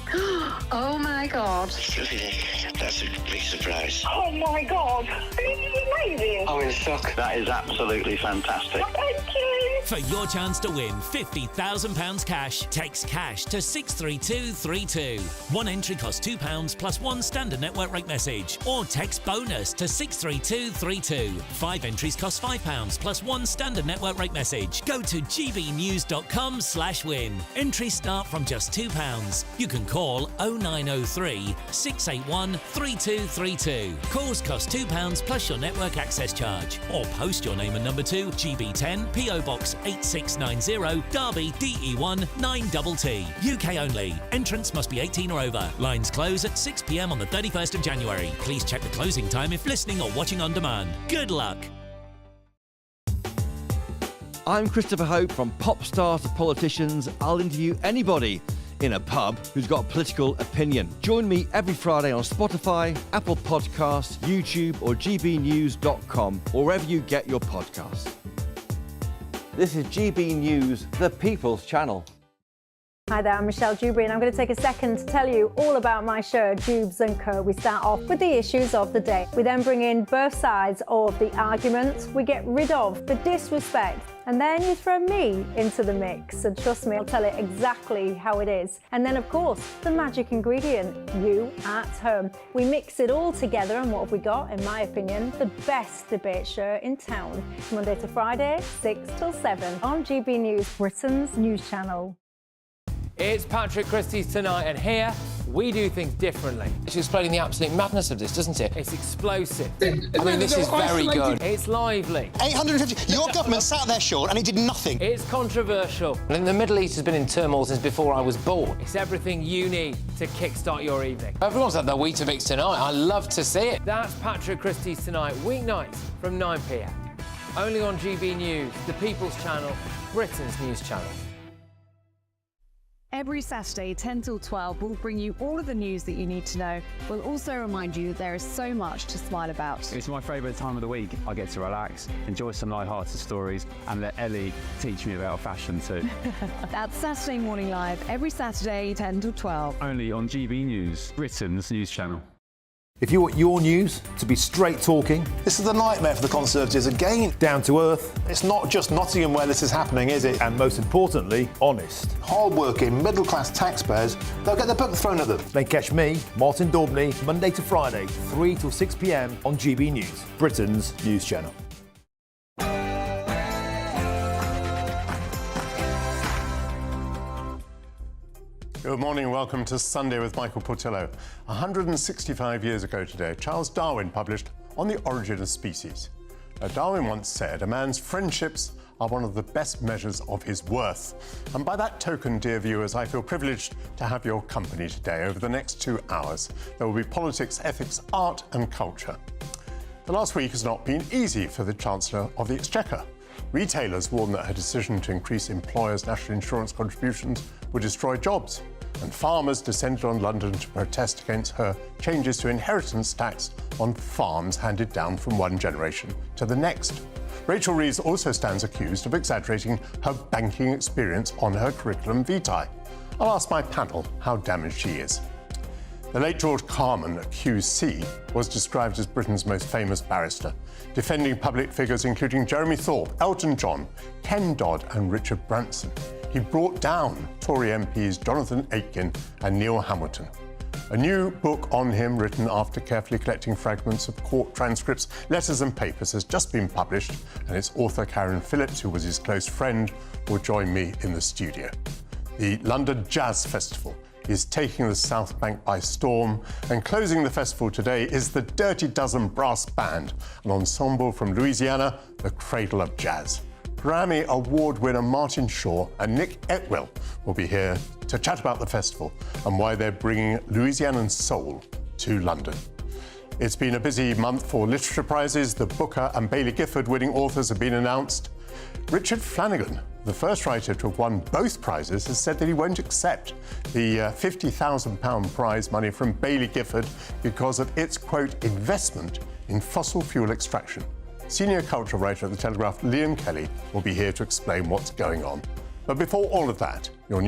Oh my God. That's a big surprise. Oh my God. This is amazing. I'm in shock. That is absolutely fantastic. Thank you. For your chance to win £50,000 cash, text cash to 63232. One entry costs £2 plus one standard network rate message, or text bonus to 63232. 5 entries cost £5 plus one standard network rate message. Go to gbnews.com/win. Entries start from just £2. You can call 0903 681 3232. Calls cost £2 plus your network network access charge. Or post your name and number to GB10 PO Box 8690 Derby DE1 9TT. UK only. Entrance must be 18 or over. Lines close at 6 p.m. on the 31st of January. Please check the closing time if listening or watching on demand. Good luck. I'm Christopher Hope. From pop stars to politicians, I'll interview anybody in a pub who's got a political opinion. Join me every Friday on Spotify, Apple Podcasts, YouTube or gbnews.com, or wherever you get your podcasts. This is GB News, the People's Channel. Hi there, I'm Michelle Dewberry, and I'm going to take a second to tell you all about my show, Jubes & Co. We start off with the issues of the day. We then bring in both sides of the argument. We get rid of the disrespect. And then you throw me into the mix. And trust me, I'll tell it exactly how it is. And then, of course, the magic ingredient, you at home. We mix it all together, and what have we got? In my opinion, the best debate show in town. Monday to Friday, 6 till 7 on GB News, Britain's news channel. It's Patrick Christie's Tonight, and here we do things differently. It's explaining the absolute madness of this, doesn't it? It's explosive. I mean, this is very good. It's lively. 850. Your government sat there, Sean, and he did nothing. It's controversial. And the Middle East has been in turmoil since before I was born. It's everything you need to kickstart your evening. Everyone's had their Weetabix tonight. I love to see it. That's Patrick Christie's Tonight, weeknights from 9 p.m. Only on GB News, the People's Channel, Britain's news channel. Every Saturday, 10 till 12, we'll bring you all of the news that you need to know. We'll also remind you that there is so much to smile about. It's my favourite time of the week. I get to relax, enjoy some light-hearted stories, and let Ellie teach me about fashion too. That's Saturday Morning Live, every Saturday, 10 till 12. Only on GB News, Britain's news channel. If you want your news to be straight talking, This is a nightmare for the Conservatives again. down to earth, It's not just Nottingham where this is happening, is it? and most importantly, honest, Hard-working, middle-class taxpayers, they'll get the book thrown at them. then catch me, Martin Daubney, Monday to Friday, 3 till 6 p.m. on GB News, Britain's news channel. Good morning, welcome to Sunday with Michael Portillo. 165 years ago today, Charles Darwin published On the Origin of Species. Now, Darwin once said, a man's friendships are one of the best measures of his worth. And by that token, dear viewers, I feel privileged to have your company today. Over the next 2 hours, there will be politics, ethics, art and culture. The last week has not been easy for the Chancellor of the Exchequer. Retailers warn that her decision to increase employers' national insurance contributions would destroy jobs, and farmers descended on London to protest against her changes to inheritance tax on farms handed down from one generation to the next. Rachel Reeves also stands accused of exaggerating her banking experience on her curriculum vitae. I'll ask my panel how damaged she is. The late George Carman, QC, was described as Britain's most famous barrister, defending public figures including Jeremy Thorpe, Elton John, Ken Dodd and Richard Branson. He brought down Tory MPs Jonathan Aitken and Neil Hamilton. A new book on him, written after carefully collecting fragments of court transcripts, letters and papers, has just been published, and its author, Karen Phillips, who was his close friend, will join me in the studio. The London Jazz Festival is taking the South Bank by storm, and closing the festival today is the Dirty Dozen Brass Band, an ensemble from Louisiana, the cradle of jazz. Grammy Award winner Martin Shaw and Nick Etwell will be here to chat about the festival and why they're bringing Louisianan soul to London. It's been a busy month for literature prizes. The Booker and Baillie Gifford winning authors have been announced. Richard Flanagan, the first writer to have won both prizes, has said that he won't accept the £50,000 prize money from Baillie Gifford because of its, quote, investment in fossil fuel extraction. Senior cultural writer at The Telegraph, Liam Kelly, will be here to explain what's going on. But before all of that, your